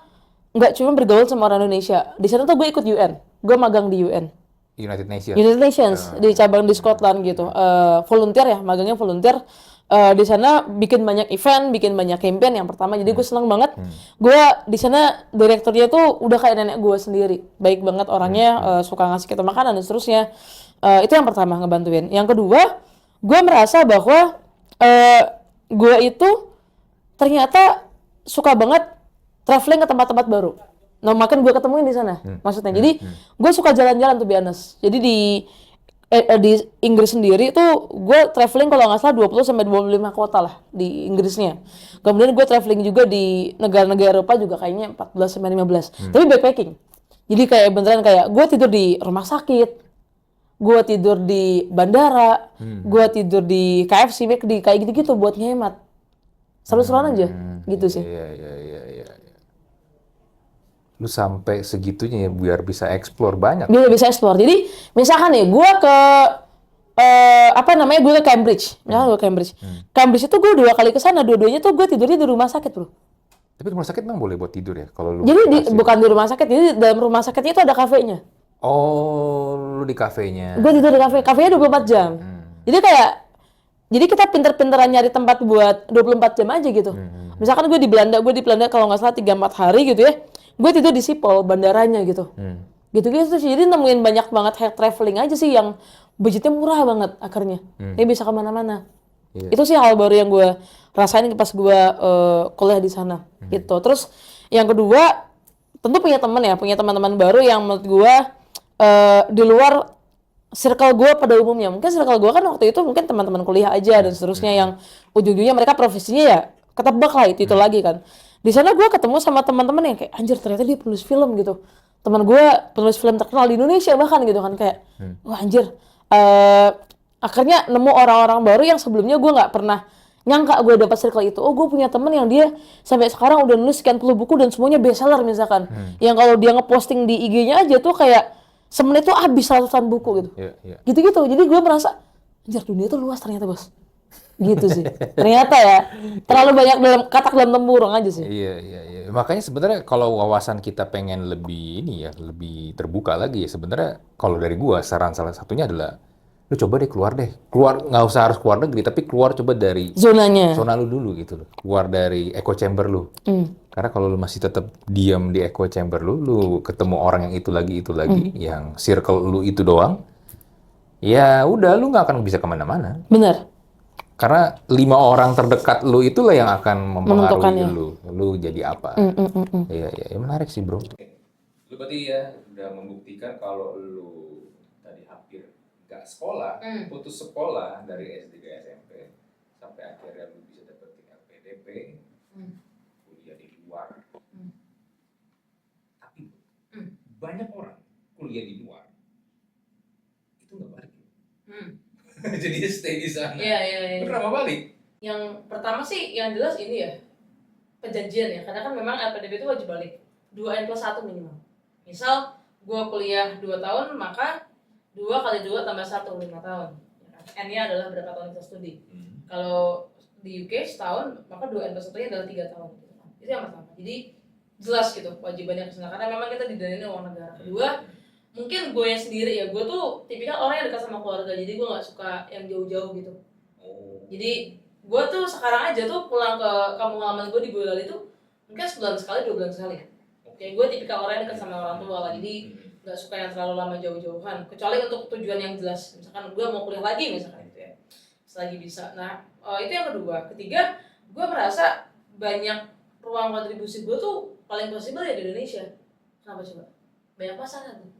nggak cuma bergaul sama orang Indonesia. Di sana tuh gue ikut UN, gue magang di UN, United Nations. United Nations di cabang di Scotland gitu. Volunteer ya, magangnya volunteer. Di sana bikin banyak event, bikin banyak campaign yang pertama. Jadi gue seneng banget. Gue di sana direkturnya tuh udah kayak nenek gue sendiri, baik banget orangnya, suka ngasih kita makanan dan seterusnya. Itu yang pertama ngebantuin. Yang kedua, gue merasa bahwa gue itu ternyata suka banget traveling ke tempat-tempat baru. Nah, makin gue ketemuin di sana, maksudnya. Jadi gue suka jalan-jalan tuh honest. Jadi di Inggris sendiri tuh gue traveling kalau nggak salah 20 sampai 25 kota lah di Inggrisnya. Kemudian gue traveling juga di negara-negara Eropa juga kayaknya 14 sampai 15. Tapi backpacking. Jadi kayak beneran kayak gue tidur di rumah sakit, gue tidur di bandara, gue tidur di KFC, McD, kayak gitu-gitu buat ngehemat. Seru-seruan aja, gitu sih. Iya. Lu sampai segitunya ya biar bisa explore banyak. Biar bisa explore. Jadi misalkan nih, gue ke gue ke Cambridge. Misalkan gue ke Cambridge. Cambridge itu gue 2 kali ke sana, dua-duanya tuh gue tidurnya di rumah sakit bro. Tapi rumah sakit memang boleh buat tidur ya kalau lu. Jadi bukan di rumah sakit, jadi dalam rumah sakitnya itu ada kafenya. Oh, lu di kafenya. Gue tidur di kafe, kafenya 24 jam. Jadi kita pinter-pinteran nyari tempat buat 24 jam aja gitu. Misalkan gue di Belanda kalau nggak salah 3-4 hari gitu ya. Gue tidur di Schiphol, bandaranya gitu. Gitu-gitu sih. Jadi nemuin banyak banget hair traveling aja sih yang budgetnya murah banget akhirnya. Dia bisa kemana-mana. Itu sih hal baru yang gue rasain pas gue kuliah di sana gitu. Terus yang kedua, tentu punya teman-teman baru yang menurut gue di luar circle gue pada umumnya. Mungkin circle gue kan waktu itu mungkin teman-teman kuliah aja dan seterusnya yang ujung-ujungnya mereka profesinya ya ketebak lah itu lagi kan. Di sana gue ketemu sama teman-teman yang kayak anjir ternyata dia penulis film gitu. Teman gue penulis film terkenal di Indonesia bahkan gitu kan kayak wah anjir. Akhirnya nemu orang-orang baru yang sebelumnya gue nggak pernah nyangka gue dapat circle itu. Oh gue punya temen yang dia sampai sekarang udah nulis sekian puluh buku dan semuanya bestseller misalkan. Yang kalau dia ngeposting di IG-nya aja tuh kayak semenit tuh habis 100-an buku gitu. Gitu-gitu. Jadi gue merasa anjir dunia tuh luas ternyata bos. Gitu sih. Ternyata ya terlalu banyak katak dalam tempurung aja sih. Iya. Makanya sebenarnya kalau wawasan kita pengen lebih terbuka lagi ya sebenarnya kalau dari gua saran salah satunya adalah lu coba deh keluar nggak usah harus keluar negeri tapi keluar coba dari zona lu dulu gitu loh, keluar dari echo chamber lu. Karena kalau lu masih tetap diam di echo chamber lu ketemu orang yang itu lagi yang circle lu itu doang, ya udah lu nggak akan bisa kemana-mana. Bener. Karena 5 orang terdekat lu itulah yang akan mempengaruhi Menentukannya. lu jadi apa. Iya, iya, ya menarik sih bro. Lu berarti ya udah membuktikan kalau lu tadi hampir nggak sekolah, putus sekolah dari SD ke SMP, sampai akhirnya lu bisa dapetin LPDP, kuliah di luar. Tapi banyak orang kuliah di luar itu nggak balik. Jadi dia stay di sana. Iya. Lu kenapa balik? Yang pertama sih yang jelas ini ya, perjanjian ya. Karena kan memang LPDP itu wajib balik 2N+1 minimal. Misal gua kuliah 2 tahun, maka 2 kali 2 tambah 1, 5 tahun. N-nya adalah berapa tahun kita studi. Kalau di UK setahun, maka 2N+1-nya adalah 3 tahun. Itu yang pertama. Jadi jelas gitu wajibannya ke sana. Karena memang kita didanai uang negara. Kedua, mungkin gue sendiri ya, gue tuh tipikal orang yang dekat sama keluarga. Jadi gue nggak suka yang jauh-jauh gitu. Jadi gue tuh sekarang aja tuh pulang ke kampung halaman gue di Boyolali tuh mungkin sebulan sekali, 2 bulan sekali. Kayak gue tipikal orang yang dekat sama orang tua lah. Jadi nggak suka yang terlalu lama jauh-jauhan. Kecuali untuk tujuan yang jelas. Misalkan gue mau kuliah lagi misalkan gitu ya. Selagi bisa. Nah itu yang kedua. Ketiga, gue merasa banyak ruang kontribusi gue tuh paling possible ya di Indonesia. Kenapa coba? Banyak pasangan tuh.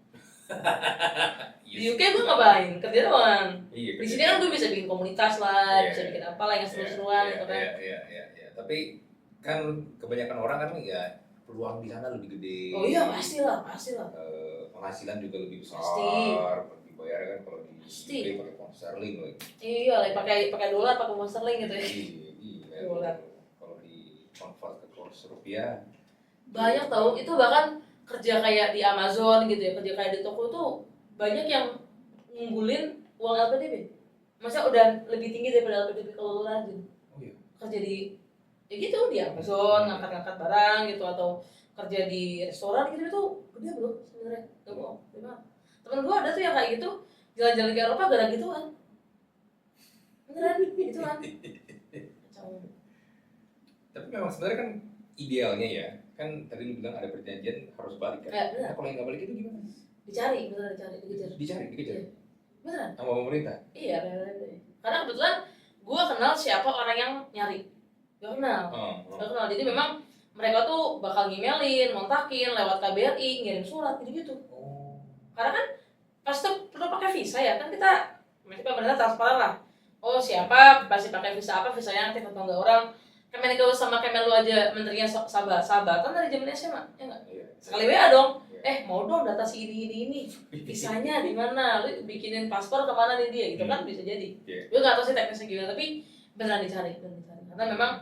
Di UK gue ngapain? Kerja doang. Di sini kan gue bisa bikin komunitas lah, bisa bikin apa lah yang seru-seruan gitu kan. Iya. Tapi kan kebanyakan orang kan ya peluang di sana lebih gede. Oh iya pastilah. Penghasilan juga lebih besar. Pasti. Dibayar kan kalau di Pasti. UK pakai pound sterling lagi. Iya, pakai dolar, pakai pound sterling gitu ya. Iya. Dolar. Kalau di convert ke kurs rupiah. Banyak tau, itu bahkan kerja kayak di Amazon gitu ya, kerja kayak di toko tuh banyak yang ngumpulin uang LPDP. Masa udah lebih tinggi daripada LPDP kalau lu rajin. Oh iya. Kerja di ya gitu di Amazon, ngangkat-ngangkat barang gitu, atau kerja di restoran gitu tuh gede bro sebenarnya. Gak bohong, gimana? Temen gua ada tuh yang kayak gitu, jalan-jalan ke Eropa gara gitu kan. Beneran, gitu kan. Tapi memang sebenarnya kan idealnya ya, kan tadi lu bilang ada perjanjian harus balik kan. Benar. Nah, kalau yang nggak balik itu gimana? Dikejar. Dikejar. Iya. Beneran? Sama pemerintah? Iya, bener. Karena kebetulan gue kenal siapa orang yang nyari. Gak kenal. Jadi memang mereka tuh bakal ngimelin, ngontakin lewat KBRI, ngirim surat gitu-gitu. Karena kan pasti perlu pakai visa ya, kan kita pemerintah transparan lah. Oh siapa pasti pakai visa apa, visanya aktif atau enggak. Orang Kemenkeu sama Kemenlu aja menterinya sahabatan dari zaman SMA, ya enggak? Sekali WA dong. Mau dong data si ini. Visanya di mana? Lu bikinin paspor kemana nih dia? Gitu kan bisa jadi. Gue nggak tahu sih teknisnya gimana, tapi beneran dicari. Karena memang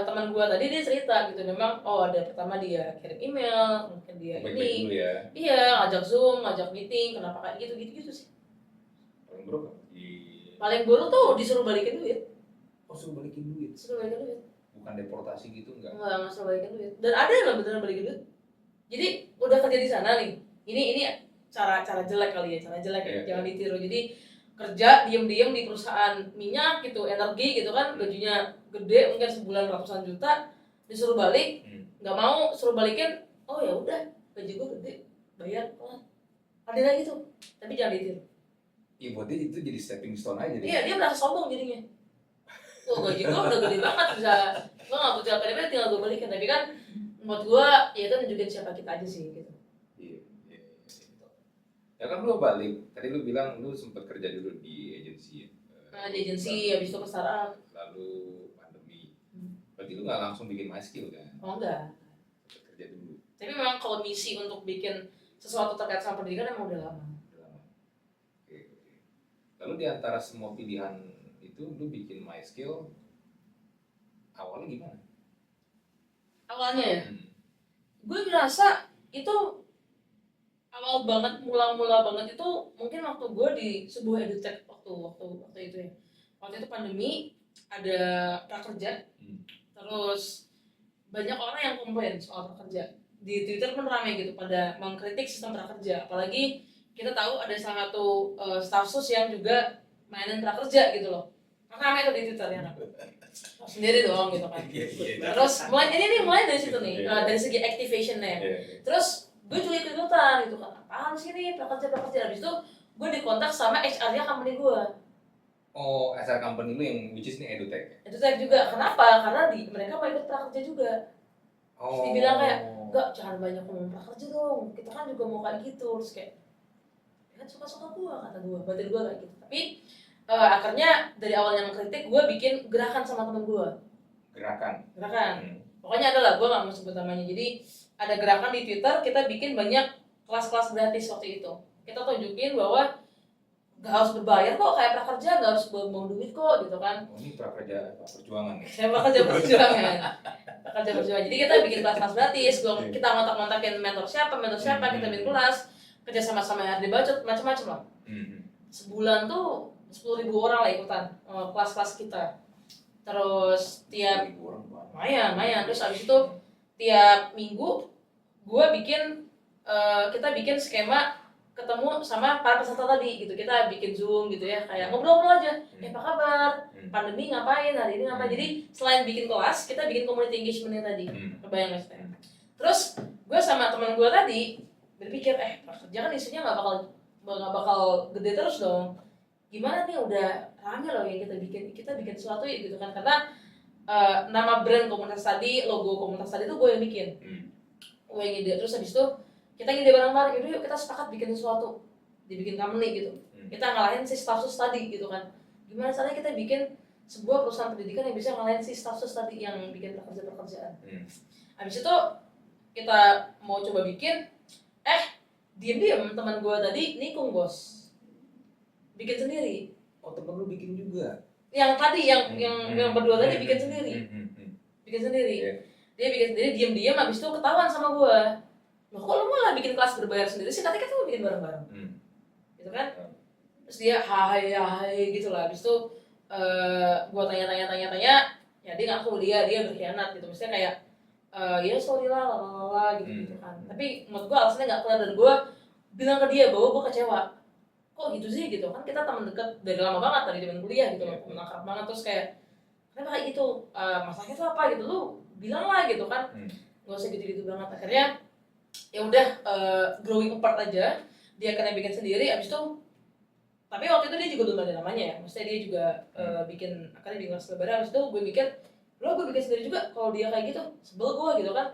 teman gue tadi dia cerita gitu, memang ada pertama dia kirim email, mungkin dia Baik-baik dulu ya. Iya, ngajak Zoom, ngajak meeting, kenapa kayak gitu sih. Paling buruk tuh disuruh balikin duit. Suruh balikin duit. Bukan deportasi gitu enggak? Enggak suruh balikin duit. Dan ada yang beneran balikin duit. Jadi udah kerja di sana nih. Ini cara jelek kali ya, jangan ditiru. Jadi kerja diem-diem di perusahaan minyak gitu, energi gitu kan, gajinya gede, mungkin sebulan ratusan juta, disuruh balik, nggak mau, suruh balikin, oh ya udah, gaji gue gede, bayar, ada lagi tuh, tapi jangan ditiru. Iya, buat dia itu jadi stepping stone aja. Iya, dia merasa sombong jadinya. Gaji gue udah gede banget, bisa, gue nggak butuh apa-apa, tinggal gue balikin, tapi kan buat gue, ya itu nunjukin siapa kita aja sih gitu. Ya kan lu balik, tadi lu bilang lu sempat kerja dulu di agensi ya? Di agensi, habis itu ke startup. Lalu pandemi. Berarti lu nggak langsung bikin MySkill kan? Oh enggak. Sempat kerja dulu. Tapi memang kalau misi untuk bikin sesuatu terkait sama pendidikan emang udah lama. Oke. Lalu di antara semua pilihan itu lu bikin MySkill awalnya gimana? Awalnya ya? Gue ngerasa itu awal banget, mula banget itu mungkin waktu gue di sebuah edutech waktu itu ya. Waktu itu pandemi, ada prakerja, terus banyak orang yang komplain soal prakerja. Di Twitter pun ramai gitu pada mengkritik sistem prakerja. Apalagi kita tahu ada salah satu stafsus yang juga mainin prakerja gitu loh. Ramai tuh di Twitter ya kan. Sendiri doang gitu kan. Terus mulai dari situ nih, dari segi activation-nya. Terus gue juga ikut-ikutan gitu kan, apaan sih nih prakerja. Habis itu gue dikontak sama HR-nya company gue. Oh, SR company lu yang which is ini EduTech. Itu saya juga. Kenapa? Karena mereka mau ikut prakerja juga. Terus dibilang kayak, enggak, jangan banyak ngomong prakerja dong. Kita kan juga mau kayak gitu. Terus kayak, ya kan suka-suka gua, kata gua. Batin gua kayak gitu. Tapi akhirnya dari awalnya mengkritik, gua bikin gerakan sama temen gua. Gerakan. Pokoknya adalah, gua nggak mau sebut namanya. Jadi ada gerakan di Twitter, kita bikin banyak kelas-kelas gratis waktu itu. Kita tunjukin bahwa gak harus berbayar kok kayak prakerja, gak harus buang duit kok gitu kan. Oh, ini prakerja perjuangan ya? Saya prakerja perjuangan. Prakerja perjuangan. Jadi kita bikin kelas-kelas gratis, kita ngontak-ngontakin mentor siapa, kita bikin kelas, kerja sama-sama HRD Bacot, macam-macam lah. Sebulan tuh 10.000 orang lah ikutan kelas-kelas kita. Terus tiap lumayan. Terus abis itu tiap minggu kita bikin skema ketemu sama para peserta tadi gitu. Kita bikin Zoom gitu ya, kayak ngobrol-ngobrol aja. Apa kabar? Pandemi ngapain? Hari ini ngapain? Jadi selain bikin kelas, kita bikin community engagement tadi. Kebayang nggak sih? Terus gue sama teman gue tadi berpikir, prakerja kan isunya nggak bakal gede terus dong. Gimana nih, udah rame loh yang kita bikin sesuatu ya gitu kan. Karena nama brand komunitas tadi, logo komunitas tadi itu gue yang bikin. Gue yang ide. Terus habis itu kita ngide bareng-bareng, yaudah yuk kita sepakat bikin sesuatu, dibikin company gitu. Kita ngalahin si Stafsus tadi gitu kan. Gimana caranya kita bikin sebuah perusahaan pendidikan yang bisa ngalahin si Stafsus tadi yang bikin pekerjaan. Habis itu kita mau coba bikin, diam-diam teman gue tadi nikung bos, bikin sendiri. Oh, temen lu bikin juga? Yang tadi, yang berdua tadi bikin sendiri. Dia bikin sendiri, diam-diam, habis itu ketahuan sama gue. Loh, kok lu malah bikin kelas berbayar sendiri sih? Katanya kita mau bikin bareng-bareng. Gitu kan? Terus dia hai gitu lah. Habis itu gue tanya, ya dia ngaku dia berkhianat gitu. Maksudnya kayak ya sorry lah, gitu kan. Tapi menurut gue alasannya nggak kelar, dan gue bilang ke dia bahwa gue kecewa. Kok gitu sih gitu kan, kita teman dekat dari lama banget, dari zaman kuliah gitu loh, teman akrab banget. Terus kayak kenapa kayak gitu, masalahnya tuh apa gitu, lu bilang lah gitu kan. Nggak usah gitu-gitu banget. Akhirnya ya udah, growing apart aja. Dia kena bikin sendiri, abis itu tapi waktu itu dia juga belum ada namanya ya, maksudnya dia juga akhirnya bikin kelas lebaran. Abis itu gue mikir, gue bikin sendiri juga, kalau dia kayak gitu sebel gue gitu kan.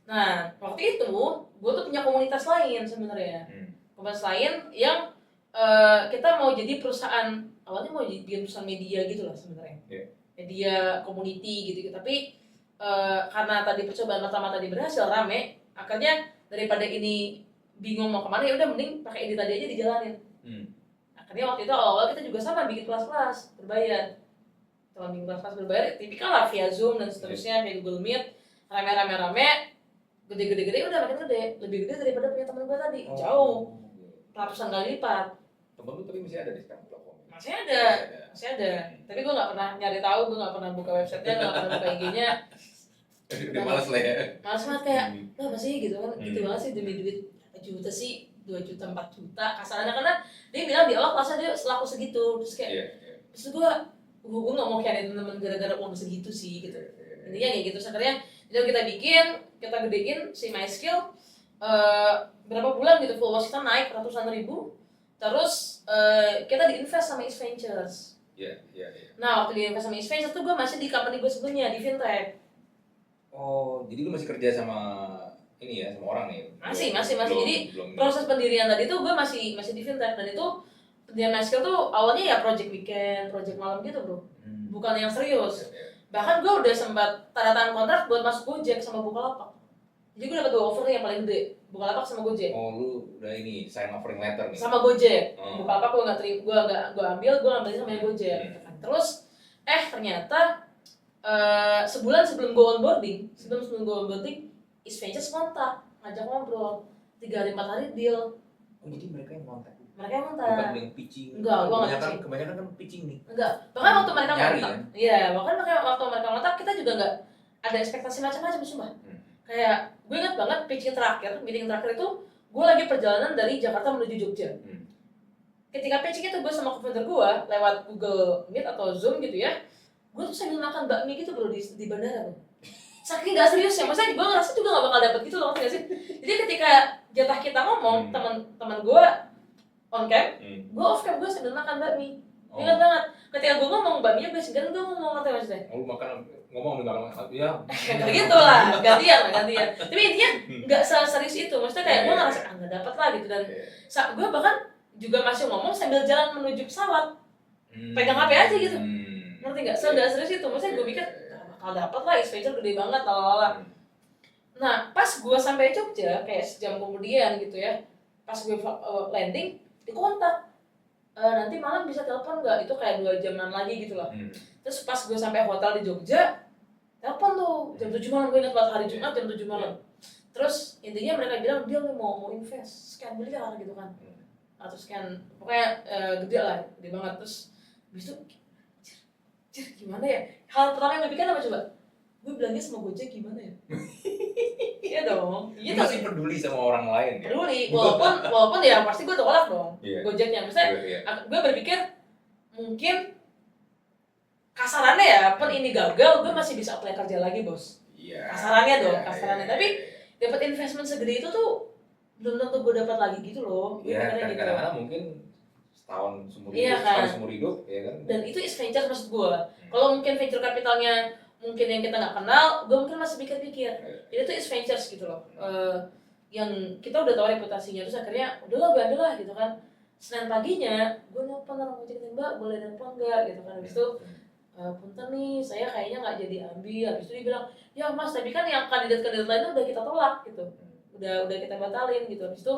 Nah waktu itu gue tuh punya komunitas lain sebenarnya. Komunitas lain yang kita mau jadi perusahaan, awalnya mau jadi perusahaan media gitu lah sebenarnya. Media community gitu. Tapi karena tadi percobaan pertama tadi berhasil, rame, akhirnya daripada ini bingung mau kemana, ya udah mending pakai ini tadi aja dijalanin. Akhirnya waktu itu awal-awal kita juga sama bikin kelas-kelas berbayar. Kalau bikin kelas-kelas berbayar, tipikal lah via Zoom dan seterusnya, via Google Meet, rame, gede, udah makin gede, lebih gede daripada punya teman gue tadi, jauh, ratusan kali lipat. Temen lu tapi masih ada di sekarang platformnya? Masih ada. Tapi gue nggak pernah nyari tahu, gue nggak pernah buka websitenya, nggak pernah buka IG-nya. Udah males lah ya. Males banget kayak, masih gitu kan, gitu banget sih demi duit juta sih, 2 juta, 4 juta kasarnya. Karena dia bilang di awal kelasnya dia selaku segitu, terus kayak terus gue nggak mau kayak temen gara-gara uang segitu sih gitu. Intinya kayak gitu. Akhirnya itu kita gedein si MySkill, berapa bulan gitu followers kita naik ratusan ribu. Terus kita diinvest sama East Ventures. Nah waktu diinvest sama East Ventures tuh gue masih di company gue sebelumnya di fintech. Oh, jadi lu masih kerja sama ini ya, sama orang nih? Masih. Jadi proses pendirian tadi tuh gue masih di fintech, dan itu pendirian MySkill tuh awalnya ya project weekend, project malam gitu bro, bukan yang serius. Bahkan gue udah sempat tanda tangan kontrak buat masuk Gojek sama Bukalapak. Jadi gue dapat 2 offer yang paling gede, Bukalapak sama Gojek. Oh, lu udah ini sign offering letter nih? Sama Gojek. Bukalapak gue nggak terima, gue ambil sama Gojek. Terus ternyata sebulan sebelum gue onboarding, East Ventures kontak, ngajak ngobrol, 3 hari 4 hari deal. Oh, jadi mereka yang kontak? Mereka yang kontak. Bukan yang pitching? Enggak, gue nggak pitching. Kebanyakan kan pitching nih. Enggak, bahkan waktu mereka nyari, kontak, kan? iya, bahkan waktu mereka kontak kita juga nggak ada ekspektasi macam-macam cuma. Kayak gue ingat banget meeting terakhir itu gue lagi perjalanan dari Jakarta menuju Jogja. Ketika pitching itu gue sama co-founder gue lewat Google Meet atau Zoom gitu ya, gue tuh sambil makan bakmi gitu bro di bandara bro. Saking gak serius ya, maksudnya gue ngerasa juga gak bakal dapet gitu loh, ngerti gak sih? Jadi ketika jatah kita ngomong, teman gue on cam, gue off cam, gue sambil makan bakmi. Ingat banget. Ketika gue ngomong bakminya gue segan, gue ngomong ngerti maksudnya. lu makan ngomong di belakang ya. Kayak gitu lah, gantian. Tapi intinya nggak serius itu, maksudnya kayak gue ngerasa nggak dapat lah gitu dan gue bahkan juga masih ngomong sambil jalan menuju pesawat, pegang HP aja gitu, ngerti nggak? Nggak serius itu, maksudnya gue pikir nggak bakal dapat lah, expenditure gede banget, lalala. Nah pas gue sampai Jogja kayak sejam kemudian gitu ya, pas gue landing dikontak. Nanti malam bisa telepon nggak? Itu kayak 2 jaman lagi gitu lah. Terus pas gue sampai hotel di Jogja, telepon tuh jam 7 malam, gue ingat banget hari Jumat jam 7 malam. Terus intinya mereka bilang dia mau invest, sekian miliar gitu kan. Atau sekian, pokoknya gede lah, gede banget. Terus habis itu, gimana ya? Hal pertama yang gue pikir apa coba? Gue bilangnya sama Gojek gimana ya? Iya dong. Dia masih peduli sama orang lain ya? Peduli, walaupun ya pasti gue tolak dong. Gojeknya, misalnya gue berpikir mungkin kasarannya ya, pun ini gagal, gue masih bisa apply kerja lagi bos. Kasarannya dong, kasarannya. Tapi dapat investment segede itu tuh belum tentu gue dapat lagi gitu loh. Iya, kadang-kadang mungkin setahun seumur hidup, setahun seumur hidup, ya kan? Dan itu is venture maksud gue. Kalau mungkin venture capitalnya mungkin yang kita nggak kenal, gue mungkin masih pikir-pikir. Jadi itu is ventures gitu loh. Yang kita udah tahu reputasinya, terus akhirnya udahlah gue adalah gitu kan. Senin paginya gue nelfon orang Gojek, Mbak boleh nelfon nggak gitu kan. Habis itu punten nih, saya kayaknya nggak jadi ambil. Habis itu dia bilang, ya mas, tapi kan yang kandidat-kandidat lainnya udah kita tolak gitu, udah kita batalin gitu. Habis itu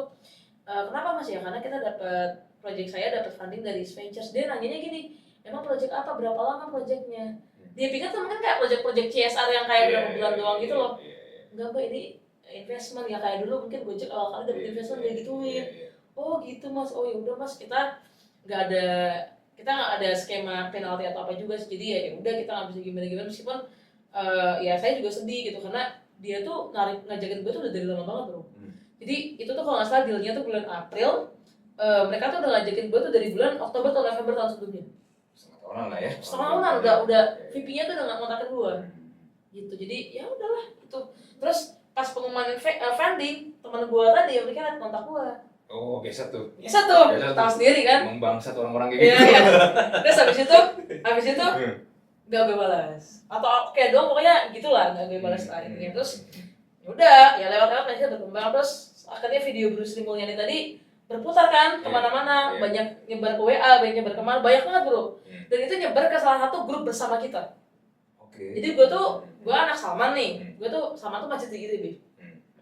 kenapa mas ya? Karena kita dapat project, saya dapat funding dari Ventures. Dia nanyanya gini, emang project apa? Berapa lama projectnya? Dia pikir tuh mungkin kayak project CSR yang kayak berapa bulan doang gitu loh. Enggak mbak, ini investment ya kayak dulu mungkin Gojek awal kali dapat investment kayak gituin. Oh gitu mas, oh yaudah mas, kita nggak ada skema penalti atau apa juga sih, jadi ya udah kita nggak bisa gimana meskipun ya saya juga sedih gitu karena dia tuh ngajakin gue tuh udah dari lama banget bro. Jadi itu tuh kalau nggak salah dealnya tuh bulan April, mereka tuh udah ngajakin gue tuh dari bulan Oktober atau November tahun sebelumnya. Setengah tahunan udah VP-nya tuh udah nggak kontakin gue gitu. Jadi ya udahlah itu. Terus pas pengumuman funding, teman gue tadi yang mereka liat kontak gue. Oh, biasa tuh. Tahu sendiri kan? Membangsat orang-orang kayak gitu. Iya. Terus habis itu gak gue balas. Atau kayak doang pokoknya gitulah, gak gue balas lah intinya. Terus udah, ya lewat masih berkembang. Terus akhirnya video Bruce Lee Mulyani tadi berputar kan kemana-mana, banyak nyebar ke WA, banyak nyebar kemana, banyak banget bro. Dan itu nyebar ke salah satu grup bersama kita. Jadi gue anak Salman nih, gue tuh Salman tuh masjid di ITB.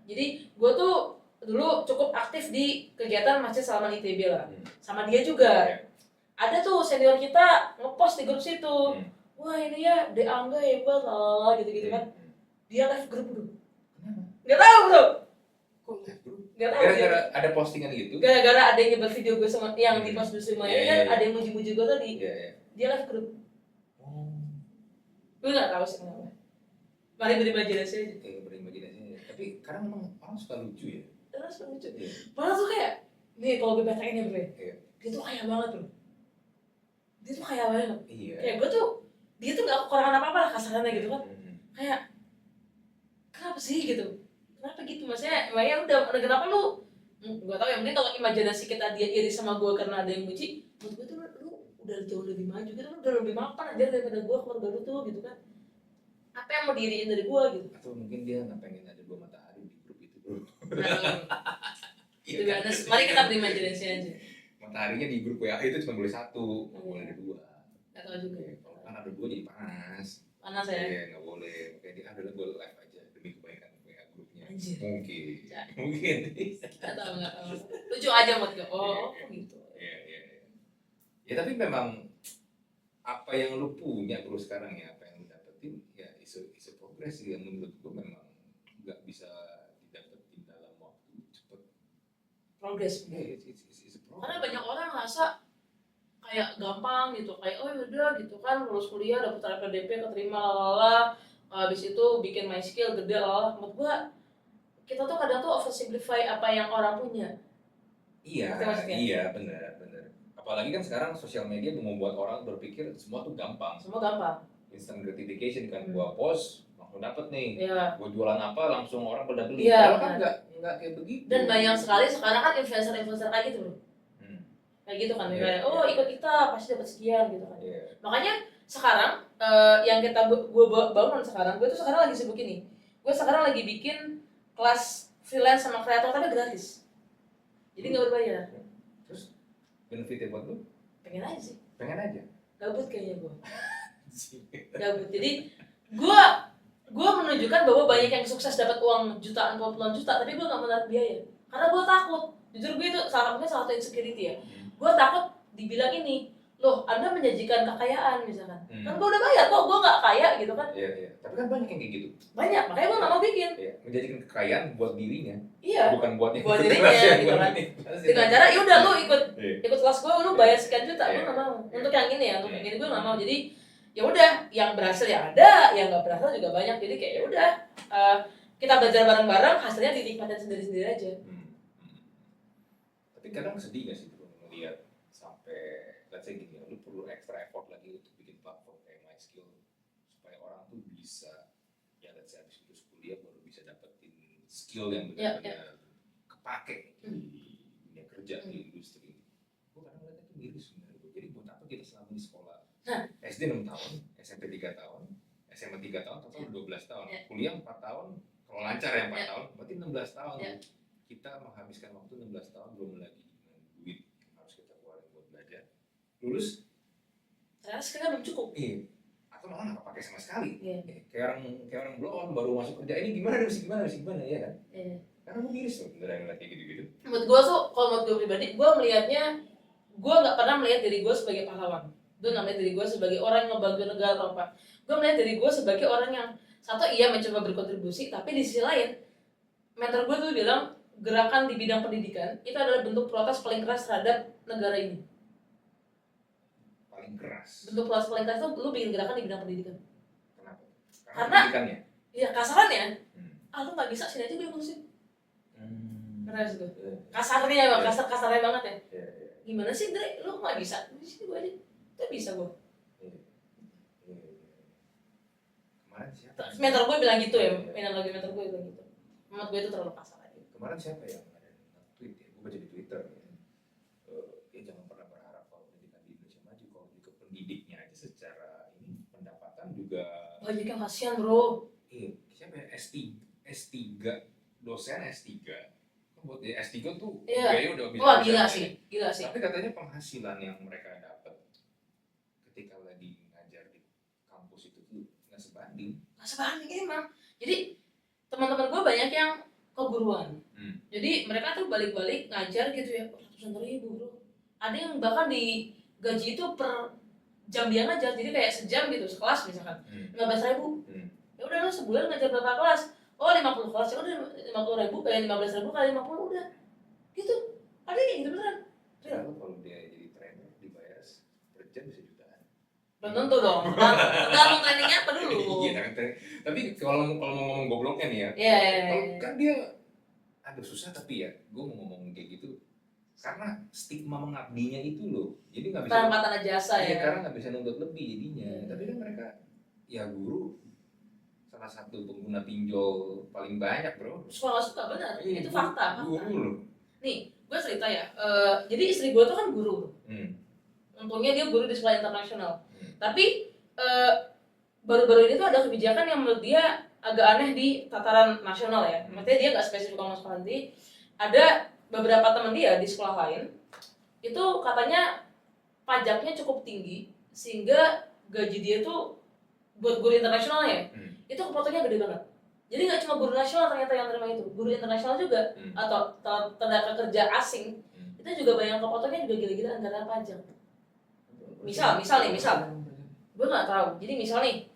Jadi gue tuh dulu cukup aktif di kegiatan Masjid Salman ITB lah, sama dia juga. Ada tuh senior kita ngepost di grup situ, wah ini ya De Angga hebat lah gitu-gitu kan. Dia live grup dulu. Nggak tahu bro. Nggak tahu. Gara-gara ada postingan gitu. Gara-gara ada yang nyebar video gue sama yang di Mas Muslim ini kan, ada yang muji-muji gue tadi. Dia live grup. Gue nggak tahu sih kenapa. Mari berimajinasi aja. Berimajinasi. Tapi karena memang orang suka lucu ya. Terus lucu. Padahal tuh kayak, nih kalau gue bacain ya bro, dia tuh kaya banget bro. Dia tuh kaya banget. Kayak gue tuh, dia tuh gak kekurangan apa-apa lah kasarannya gitu kan. Kayak, kenapa sih gitu? Kenapa gitu? Maksudnya, emangnya udah, kenapa lu? Gue tau ya, mungkin kalau imajinasi kita dia iri sama gue karena ada yang muji, menurut gue tuh lu udah jauh lebih maju gitu, lu udah lebih mapan aja daripada gue, keluarga lu tuh gitu kan. Apa yang mau diriin dari gue gitu? Atau mungkin dia gak pengen ada 2 matahari di grup itu bro. Mari kita berimajinasi aja. Mataharinya di grup WA itu cuma boleh 1, nggak boleh ada 2. Gak tau juga. Kalau kan ada 2 jadi panas. Panas ya? Iya, nggak boleh. Makanya dia adalah gue live aja demi kebaikan WA grupnya. Anjir. Mungkin. Gak tau. Lucu aja buat gue. Oh gitu. Iya. Ya tapi memang apa yang lu punya terus sekarang ya, apa yang lu dapetin ya isu progres yang menurut gue memang nggak bisa didapetin dalam waktu cepet. Progres. Karena banyak orang ngerasa kayak gampang gitu, kayak oh yaudah gitu kan, lulus kuliah dapet LPDP keterima lalala, habis itu bikin my skill gede lalala. Menurut gua kita tuh kadang tuh oversimplify apa yang orang punya. Iya benar. Apalagi kan sekarang sosial media membuat orang berpikir semua tuh gampang. Instant gratification kan, gua post langsung dapet nih. Gua jualan apa langsung orang pada beli. Kalau kan nggak kayak begitu. Dan banyak sekali sekarang kan influencer kayak gitu bro. kayak gitu kan. Iya, Kayak, oh ikut kita pasti dapat sekian gitu kan. Iya. Makanya sekarang yang gue bangun sekarang, gue tuh sekarang lagi sibuk ini. Gue sekarang lagi bikin kelas freelance sama kreator tapi gratis. Jadi nggak berbayar. Terus benefitnya buat lu? Pengen aja sih. Pengen aja. Gabut kayaknya gue. Gabut. Jadi gue menunjukkan bahwa banyak yang sukses dapat uang jutaan, puluhan juta, tapi gue nggak menarik biaya. Karena gue takut. Jujur gue itu salah satu insecurity ya. Gue takut dibilang ini, loh Anda menjanjikan kekayaan misalkan. Kan gue udah bayar kok, gue nggak kaya gitu kan. Iya. Tapi kan banyak yang kayak gitu. Banyak, makanya gue nggak mau bikin. Iya. Menjadikan kekayaan buat dirinya. Iya. Bukan buat Buat dirinya gitu kan. Dengan cara ya udah lu ikut kelas gue, lu bayar sekian juta, gue nggak mau. Untuk yang ini ya, untuk yang ini gue nggak mau. Jadi ya udah, yang berhasil ya ada, yang nggak berhasil juga banyak. Jadi kayak ya udah, kita belajar bareng-bareng, hasilnya dinikmatin sendiri-sendiri aja. Tapi kadang sedih nggak sih bro melihat sampai, let's say gini, lu perlu extra effort lagi untuk bikin platform kayak MySkill supaya orang tuh bisa, ya let's say habis lulus kuliah baru bisa dapetin skill yang benar-benar kepake di dunia kerja di industri. Gue kadang ngeliatnya tuh miris sebenarnya. Jadi buat apa kita selama di sekolah? SD 6 tahun, SMP 3 tahun, SMA 3 tahun, total 12 tahun. Kuliah 4 tahun, kalau lancar ya 4 tahun, berarti 16 tahun. Kita menghabiskan waktu 16 tahun, belum lagi duit yang harus kita keluarin buat belajar. Lulus, ternyata sekarang belum cukup. Iya. Atau malah nggak pakai sama sekali. Kayak orang belum baru masuk kerja, ini gimana ya kan? Karena gue miris loh beneran kayak gitu-gitu. Menurut gue tuh, kalau menurut gue pribadi, gue melihatnya, gue nggak pernah melihat diri gue sebagai pahlawan. Gue nggak melihat diri gue sebagai orang yang ngebantu negara atau apa. Gue melihat diri gue sebagai orang yang satu iya mencoba berkontribusi, tapi di sisi lain, mentor gue tuh bilang gerakan di bidang pendidikan itu adalah bentuk protes paling keras terhadap negara ini. Paling keras. Bentuk protes paling keras itu lu bikin gerakan di bidang pendidikan. Kenapa? Karena pendidikannya. Iya kasarannya, lu nggak bisa sini aja gue ngurusin. Keras tuh. Kasarnya bang, kasarnya banget ya. Gimana sih Dre, lu nggak bisa? Di sini gue aja, tuh bisa gue. Kemarin siapa? Mentor gue bilang gitu ya, mentor gue bilang gitu. Menurut gue itu terlalu kasar aja. Kemarin siapa yang ada tweet ya? Gue baca di Twitter ya. Jangan pernah berharap kalau pendidikan di Indonesia maju, kalau ke pendidiknya aja secara ini pendapatan juga banyak yang kasihan bro. Siapa ya? S3 dosen S3 kan buat dia S3 tuh biaya udah bisa. Wah gila sih. Tapi katanya penghasilan yang mereka dapat ketika lagi ngajar di kampus itu tuh nggak sebanding emang. Jadi teman-teman gue banyak yang keguruan. Jadi mereka tuh balik-balik ngajar gitu ya, ratusan ribu bro. Ada yang bahkan digaji itu per jam dia ngajar, jadi kayak sejam gitu, sekelas misalkan 15.000. Ya udah lu sebulan ngajar berapa kelas? Oh 50 kelas, ya udah 15.000 kali 50 udah. Gitu. Ada kayak gitu beneran. Kalau dia jadi trainer dibayar per jam bisa jutaan. Belum tentu dong. Tergantung trainingnya apa dulu. Iya, tapi kalau mau ngomong gobloknya nih ya. Kan dia aduh susah, tapi ya gue mau ngomong kayak gitu karena stigma mengabdinya itu loh. Jadi nggak bisa. Perampatan jasa ya. Karena nggak bisa nuntut lebih jadinya. Tapi kan mereka ya guru salah satu pengguna pinjol paling banyak bro. Suka nggak suka benar. Itu fakta. Guru loh. Nih, gue cerita ya. Jadi istri gue tuh kan guru. Untungnya dia guru di sekolah internasional. Tapi baru-baru ini tuh ada kebijakan yang menurut dia agak aneh di tataran nasional ya. Maksudnya dia nggak spesifik sama sekolah nanti. Ada beberapa teman dia di sekolah lain itu katanya pajaknya cukup tinggi sehingga gaji dia tuh buat guru internasional ya itu kepotongnya gede banget. Jadi nggak cuma guru nasional ternyata yang terima itu, guru internasional juga atau tenaga kerja asing itu juga banyak kepotongnya juga gila-gilaan karena pajak. Misal gue nggak tahu. Jadi misal nih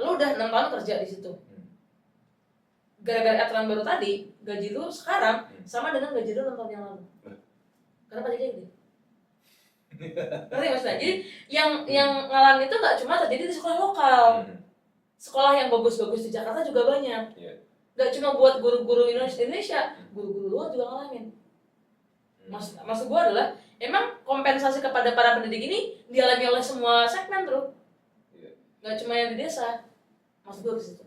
lu udah 6 tahun kerja di situ. Gara-gara aturan baru tadi, gaji lu sekarang sama dengan gaji lu 6 tahun yang lalu. Karena pajaknya gede. Ngerti maksudnya? Jadi yang ngalamin itu nggak cuma terjadi di sekolah lokal. Sekolah yang bagus-bagus di Jakarta juga banyak. Nggak cuma buat guru-guru Indonesia, guru-guru luar juga ngalamin. Maksud gue adalah, emang kompensasi kepada para pendidik ini dialami oleh semua segmen bro. Nggak cuma yang di desa. Maksud gue ke situ.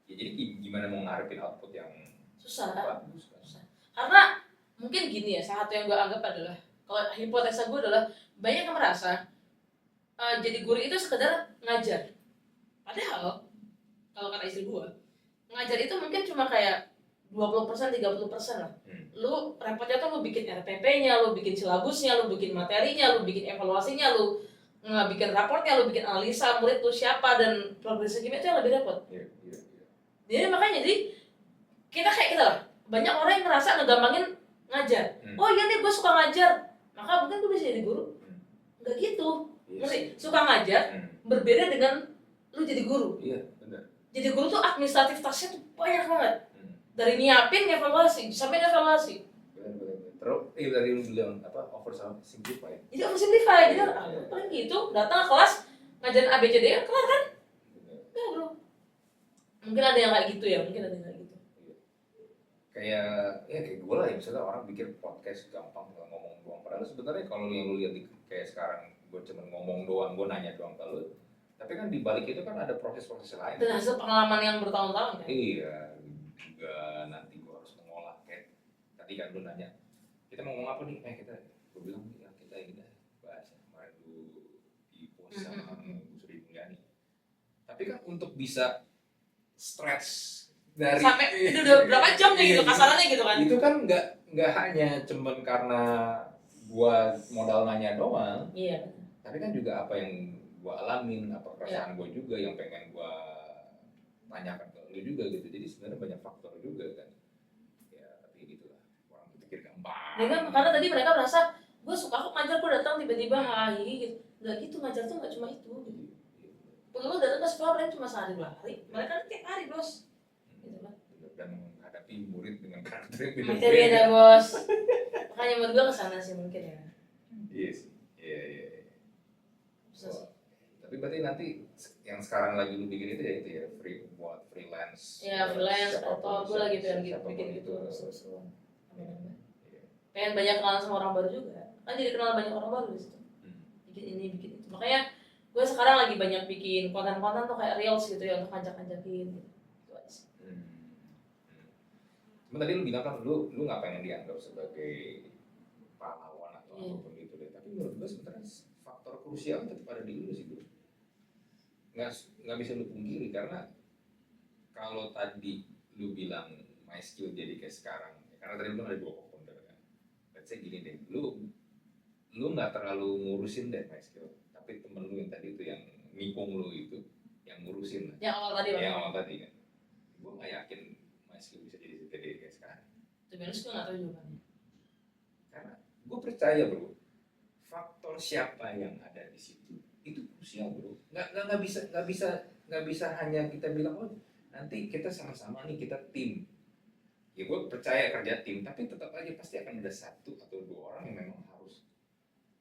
Ya jadi gimana mau ngarepin output yang susah. bagus kan? Karena mungkin gini ya, salah satu yang gue anggap adalah, kalau hipotesa gue adalah banyak yang merasa jadi guru itu sekedar ngajar. Padahal kalau kata istri gue, ngajar itu mungkin cuma kayak 20%, 30% lah. Lu repotnya tuh lu bikin RPP-nya, lu bikin silabusnya, lu bikin materinya, lu bikin evaluasinya, lu bikin raportnya, lu bikin analisa murid tuh siapa dan progresnya gimana, itu yang lebih repot. Jadi makanya kita kayak kita lah, banyak orang yang ngerasa ngegampangin ngajar. Oh iya nih gue suka ngajar, maka mungkin gue bisa jadi guru. Nggak gitu, ngerti? Suka ngajar berbeda dengan lu jadi guru. Iya, benar. Jadi guru tuh administratif tasnya tuh banyak banget. Dari nyiapin, evaluasi, sampai evaluasi. Benar. Terus, tadi lu bilang apa? Oversimplify. Jadi oversimplify, jadi paling gitu, datang ke kelas ngajarin ABCD ya kelar kan? Ya bro. Mungkin ada yang kayak gitu ya, mungkin ada yang kayak gitu. Kayak gue lah ya, misalnya orang bikin podcast gampang ngomong doang. Padahal sebenarnya kalau yang lu lihat kayak sekarang, gue cuma ngomong doang, gue nanya doang ke lu. Tapi kan di balik itu kan ada proses-proses lain. Dan hasil pengalaman yang bertahun-tahun kan? Iya, juga nanti gue harus mengolah kayak tadi kan lu nanya, kita mau ngomong apa nih? Gue bilang ya kita ini dah bahas kemarin lu di post sama Bu Sri Mulyani. Tapi kan untuk bisa stretch dari sampai itu udah berapa jam nih gitu kasarannya gitu kan? Itu kan nggak hanya cuman karena gua modal nanya doang. Iya. Tapi kan juga apa yang gua alamin, apa perasaan gua juga yang pengen gua tanyakan ke lu juga gitu. Jadi sebenarnya banyak faktor juga kan. Ya tapi gitulah, orang berpikir gampang. Dengan karena tadi mereka merasa gue suka kok ngajar, gue datang tiba-tiba gitu. Nggak gitu, ngajar tuh nggak cuma itu gitu. Kalau lu datang ke sekolah mereka cuma sehari 2 hari, mereka kan tiap hari bos. Gitu kan. Dan menghadapi murid dengan karakter yang beda. Materi ada bos. Makanya menurut gue kesana sih mungkin ya. Iya sih. Iya. Bisa sih. Tapi berarti nanti yang sekarang lagi lu bikin itu ya buat freelance. Ya freelance atau gue lagi pengen bikin gitu seru-seruan. Pengen banyak kenalan sama orang baru juga. Kan jadi kenal banyak orang baru di situ. Bikin ini, bikin itu. Makanya gue sekarang lagi banyak bikin konten-konten tuh kayak reels gitu ya untuk ngajak-ngajakin gitu. Itu aja sih. Cuma tadi lu bilang kan lu nggak pengen dianggap sebagai pahlawan atau apapun gitu deh. Tapi menurut gue sebenarnya faktor krusial tetap ada di lu sih bro. Nggak bisa lu pungkiri karena kalau tadi lu bilang my skill jadi kayak sekarang, karena tadi lu bilang ada 2 co-founder kan. Let's say gini deh, lu nggak terlalu ngurusin deh my skill, tapi temen lu yang tadi itu yang nikung lu itu yang ngurusin lah. Yang awal tadi kan. Gue nggak yakin my skill bisa jadi gede kayak sekarang. Sebenarnya gue nggak tahu jawabannya. Karena gue percaya bro, faktor siapa yang ada di situ itu krusial bro. Nggak bisa hanya kita bilang oh nanti kita sama-sama nih kita tim. Ya gue percaya kerja tim, tapi tetap aja pasti akan ada 1 atau 2 orang yang memang harus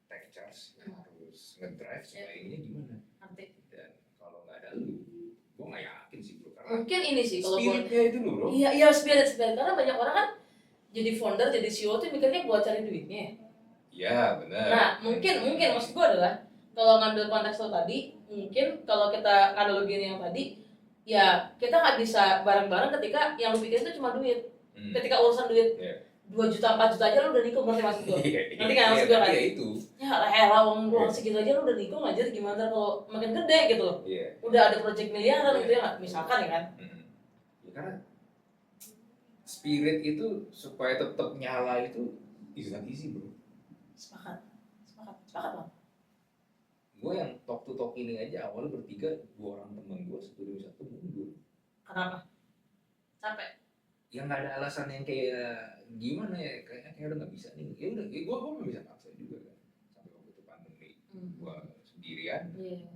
take charge, harus ngedrive supaya ini gimana. Dan kalau nggak ada lu, gue nggak yakin sih bro. Karena mungkin ini sih kalau spiritnya itu dulu bro. Iya spirit karena banyak orang kan jadi founder, jadi CEO tuh mikirnya buat cari duitnya. Iya benar. Nah mungkin maksud gue adalah kalau ngambil konteks lo tadi, mungkin kalau kita analogiin yang tadi, ya kita nggak bisa bareng-bareng ketika yang lo pikirin itu cuma duit. Ketika urusan duit 2 juta 4 juta aja lo udah nikung, ngerti maksud gue? Nanti kan maksud gue kan? Iya itu. Ya lah uang segitu aja lo udah nikung aja, gimana kalau makin gede gitu loh? Udah ada project miliaran gitu ya nggak? Misalkan ya kan? Ya karena spirit itu supaya tetap nyala itu is not easy bro. Sepakat bang. Gue yang talk to talk ini aja awalnya bertiga, 2 orang teman gue 1 demi 1 mundur. Kenapa? Capek. Ya nggak ada alasan yang kayak gimana ya, kayak udah nggak bisa nih. Ya udah, gue nggak bisa paksa juga kan. Sampai waktu itu pandemi, gue sendirian,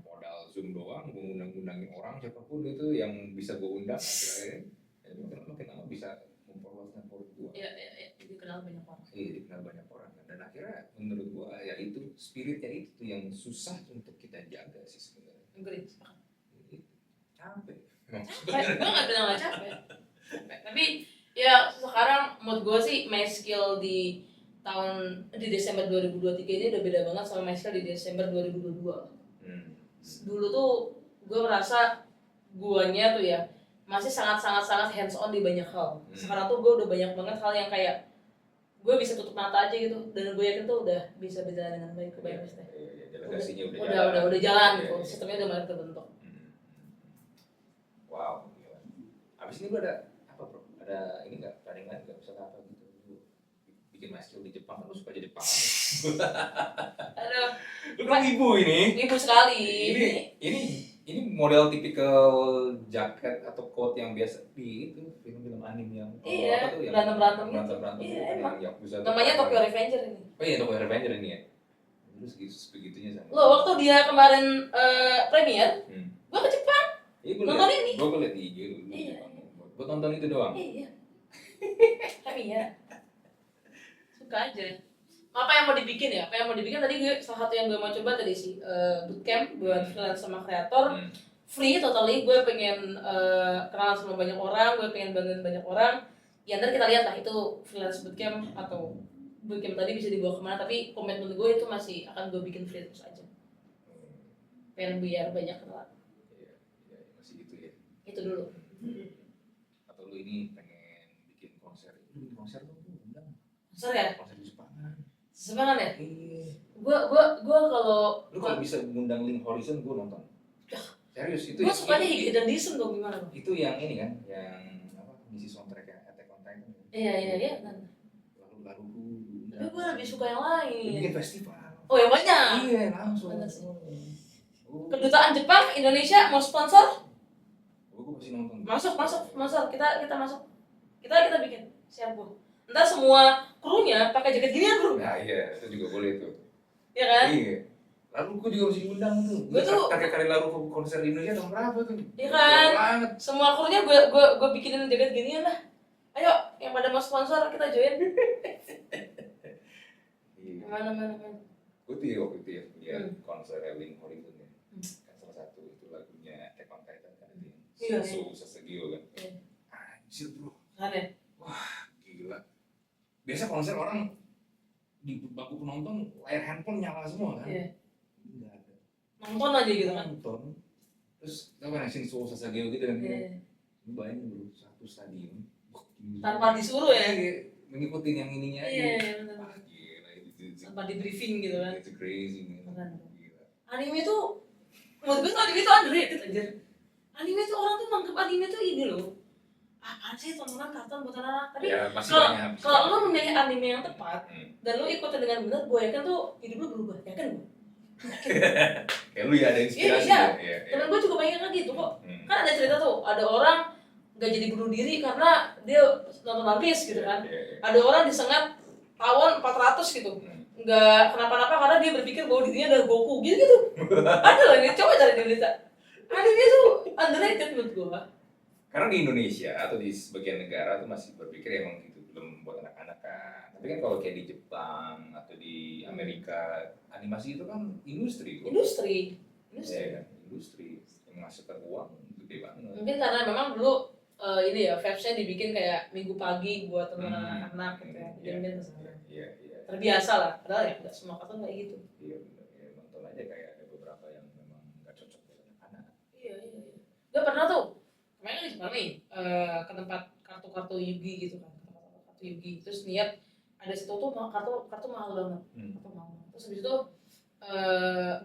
modal zoom doang, gue ngundang-undangin orang siapapun itu yang bisa gue undang. Akhirnya, ya makin lama bisa memperluaskan produk gue. Iya, jadi kenal banyak orang. Iya, dikenal banyak orang. Dan akhirnya menurut gue ya itu spiritnya itu yang susah untuk kita jaga sih sebenarnya. Agree. Capek. Gue nggak bilang nggak capek. Tapi ya sekarang menurut gue sih my skill di Desember 2023 ini udah beda banget sama my skill di Desember 2022. Dulu tuh gue merasa guanya tuh ya masih sangat hands on di banyak hal. Sekarang tuh gue udah banyak banget hal yang kayak gue bisa tutup mata aja gitu, dan gue yakin tuh udah bisa berjalan dengan baik ke banyak teh. Delegasinya udah Udah jalan Iya, gitu, iya. sistemnya udah mulai terbentuk. Wow, gila. Abis ini lu ada apa bro? Ada ini nggak? Planning lain nggak? Misalnya apa gitu? Lu bikin master di Jepang, kan lu suka aja Jepang. Aduh, Lu kan ibu ini. ibu sekali. Ini model tipikal jaket atau coat yang biasa di itu film-film anime yang Iya, apa tuh yang berantem-berantem gitu. berantem Iya, gitu, emang. yang Yakuza Namanya tuh. Tokyo Revenger ini. Oh iya, Tokyo Revenger ini ya. Terus gitu sebegitunya sama. Lo waktu dia kemarin premier, gue ke Jepang. Iya, Nonton ini? Gue liat di IG dulu. Iya. Buat nonton itu doang. Iya. Happy ya. Suka aja. Apa yang mau dibikin ya? Apa yang mau dibikin tadi gue salah satu yang gue mau coba tadi sih bootcamp buat freelance sama kreator. Free totally, gue pengen kenalan sama banyak orang, gue pengen bantuin banyak orang. Ya ntar kita lihat lah itu freelance bootcamp atau bootcamp tadi bisa dibawa kemana, tapi komitmen gue itu masih akan gue bikin free terus aja. Pengen biar banyak kenalan. Iya, masih gitu ya. Itu dulu. Atau lu ini pengen bikin konser? Lu bikin konser tuh undang. Konser ya? Konser di Jepangan. Semangat ya? Iya. Gue kalau Lu kalau bisa ngundang Link Horizon, gue nonton. Serius itu. gue sukanya Hidden Disen dong, gimana bang? Itu yang ini kan, yang apa? Ngisi soundtracknya Attack on Titan. Iya. Lalu Tapi gue lebih suka yang lain. bikin festival. Oh yang banyak. Iya, langsung. Bener sih. Oh, Kedutaan Jepang Indonesia mau sponsor? gue pasti nonton. Masuk. Kita masuk. Kita bikin share bu. Ntar semua krunya pakai jaket ginian bro. Nah iya, itu juga boleh tuh. Iya kan? Iya. Lalu gue juga mesti undang tuh. Gue tuh kali lalu ke konser di Indonesia tahun berapa tuh? iya kan? Jauh banget. Semua krunya gue bikinin jaket ginian lah. Ayo, yang pada mau sponsor kita join. Iya. Mana. Gue tuh ya waktu itu ya lihat konser Link Horizon ya. Kan salah satu itu lagunya Attack on Titan kan itu. Iya. Shinzo Sasageo kan. Iya. Anjir bro. Kan ya? Gila. Biasa konser orang di bangku penonton layar handphone nyala semua kan. Iya. Enggak ada. Nonton aja gitu kan? Nonton. Terus tau kan yang Shinzo Sasageo gitu kan. Iya. Lu bayangin bro, satu stadion. Tanpa disuruh ya? Mengikutin yang ininya aja. Iya, bener. Wah gila itu. Tanpa di briefing gitu kan? Itu crazy nih. Makanya. Gila. Anime tuh, menurut gue tuh anime tuh underrated anjir. Anime tuh orang tuh menganggap anime tuh ini loh. Apaan sih tontonan kartun buat anak-anak? Tapi Ya, masih kalau banyak. kalau lo memilih anime yang tepat dan lo ikutin dengan benar, gue yakin tuh hidup lo berubah. Yakin gue? Kayak lu ya ada inspirasi Iya. ya. Temen gue juga banyak kan gitu kok. Kan ada cerita tuh, ada orang gak jadi bunuh diri karena dia nonton One Piece gitu kan. Ada orang disengat tawon 400 gitu. Nggak kenapa-napa karena dia berpikir bahwa dirinya adalah Goku gitu. Ada loh ini, coba cari di berita. Anime tuh underrated menurut gue. Karena di Indonesia atau di sebagian negara tuh masih berpikir emang gitu belum buat anak-anak kan. Tapi kan kalau kayak di Jepang atau di Amerika animasi itu kan industri. Industri. Ya, kan? Industri yang menghasilkan uang gede banget. Mungkin karena memang dulu ini ya vibes-nya dibikin kayak minggu pagi buat teman anak-anak gitu ya. Jadi mungkin kesana. Iya. Terbiasa lah. Padahal ya nggak semua kartun kayak gitu. Iya benar. Ya, nonton aja kayak ada beberapa yang memang nggak cocok buat anak-anak. Iya. Gue pernah tuh kemarin di Jepang nih ke tempat kartu Yugi gitu kan. Kartu Yugi. Terus niat ada situ tuh kartu mahal banget. Kartu mahal. Terus habis itu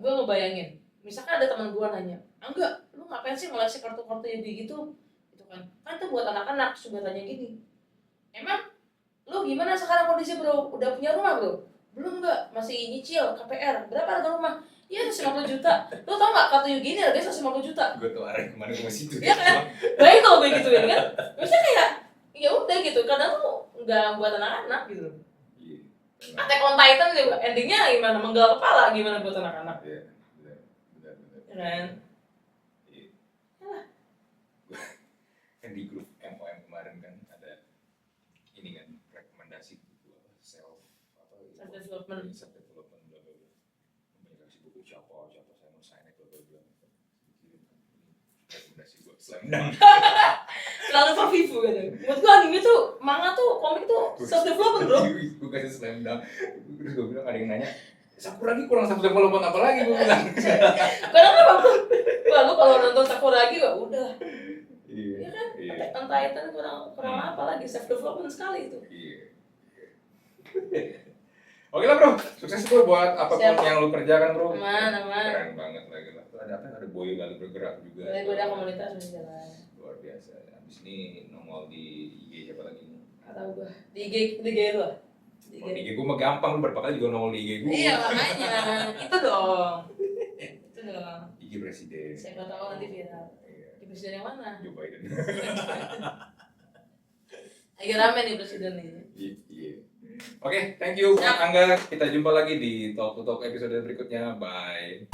gue ngebayangin. Misalkan ada teman gue nanya, enggak, lu ngapain sih ngoleksi kartu-kartu Yugi gitu? Kan itu buat anak-anak. Coba tanya gini, emang lu gimana sekarang kondisi bro? Udah punya rumah bro? Belum enggak, masih nyicil KPR. Berapa harga rumah? Iya 150 juta. Lu tau gak kartu Yugi ini harganya 150 juta? Gue tuh arah kemana ke situ. Iya kan? Baik kalau gue gituin kan? Maksudnya kayak ya udah gitu. Kadang tuh nggak buat anak-anak gitu. Iya. Attack on Titan juga endingnya gimana? Menggal kepala gimana buat anak-anak? Iya. Benar. Kan? Kan di grup MOM kemarin kan ada ini kan rekomendasi buku apa self development bla bla bla rekomendasi buku siapa saya mau sign bla bla bla rekomendasi buat Slam Dunk Selalu Fafifu gitu. Menurut gue anime tuh, manga tuh, komik tuh self development bro. gue kasih Slam Dunk terus gue bilang ada yang nanya Sakuragi kurang self development apa lagi gue bilang Kadang apa bro? Wah lu kalau nonton Sakuragi wah udah. iya Attack on Titan kurang apa lagi self development sekali itu. iya Oke lah bro, sukses bro buat apapun Siap. yang lu kerjakan bro. Aman. Keren banget lagi lah. Tuh ada apa? Ada boy kali bergerak juga. Beda komunitas masih jalan. Luar biasa. Habis ini nongol di IG siapa lagi nih? Gak tau gue. Di IG lu ah? Di Oh, di IG gue mah gampang, lu berapa kali juga nongol di IG gue. Iya makanya. Itu dong. IG presiden. Siapa tahu nanti viral. Iya. Di presiden yang mana? Joe Biden. Lagi rame nih presiden nih. Iya. Oke, thank you Siap. Angga. Kita jumpa lagi di Talk to Talk episode berikutnya. Bye.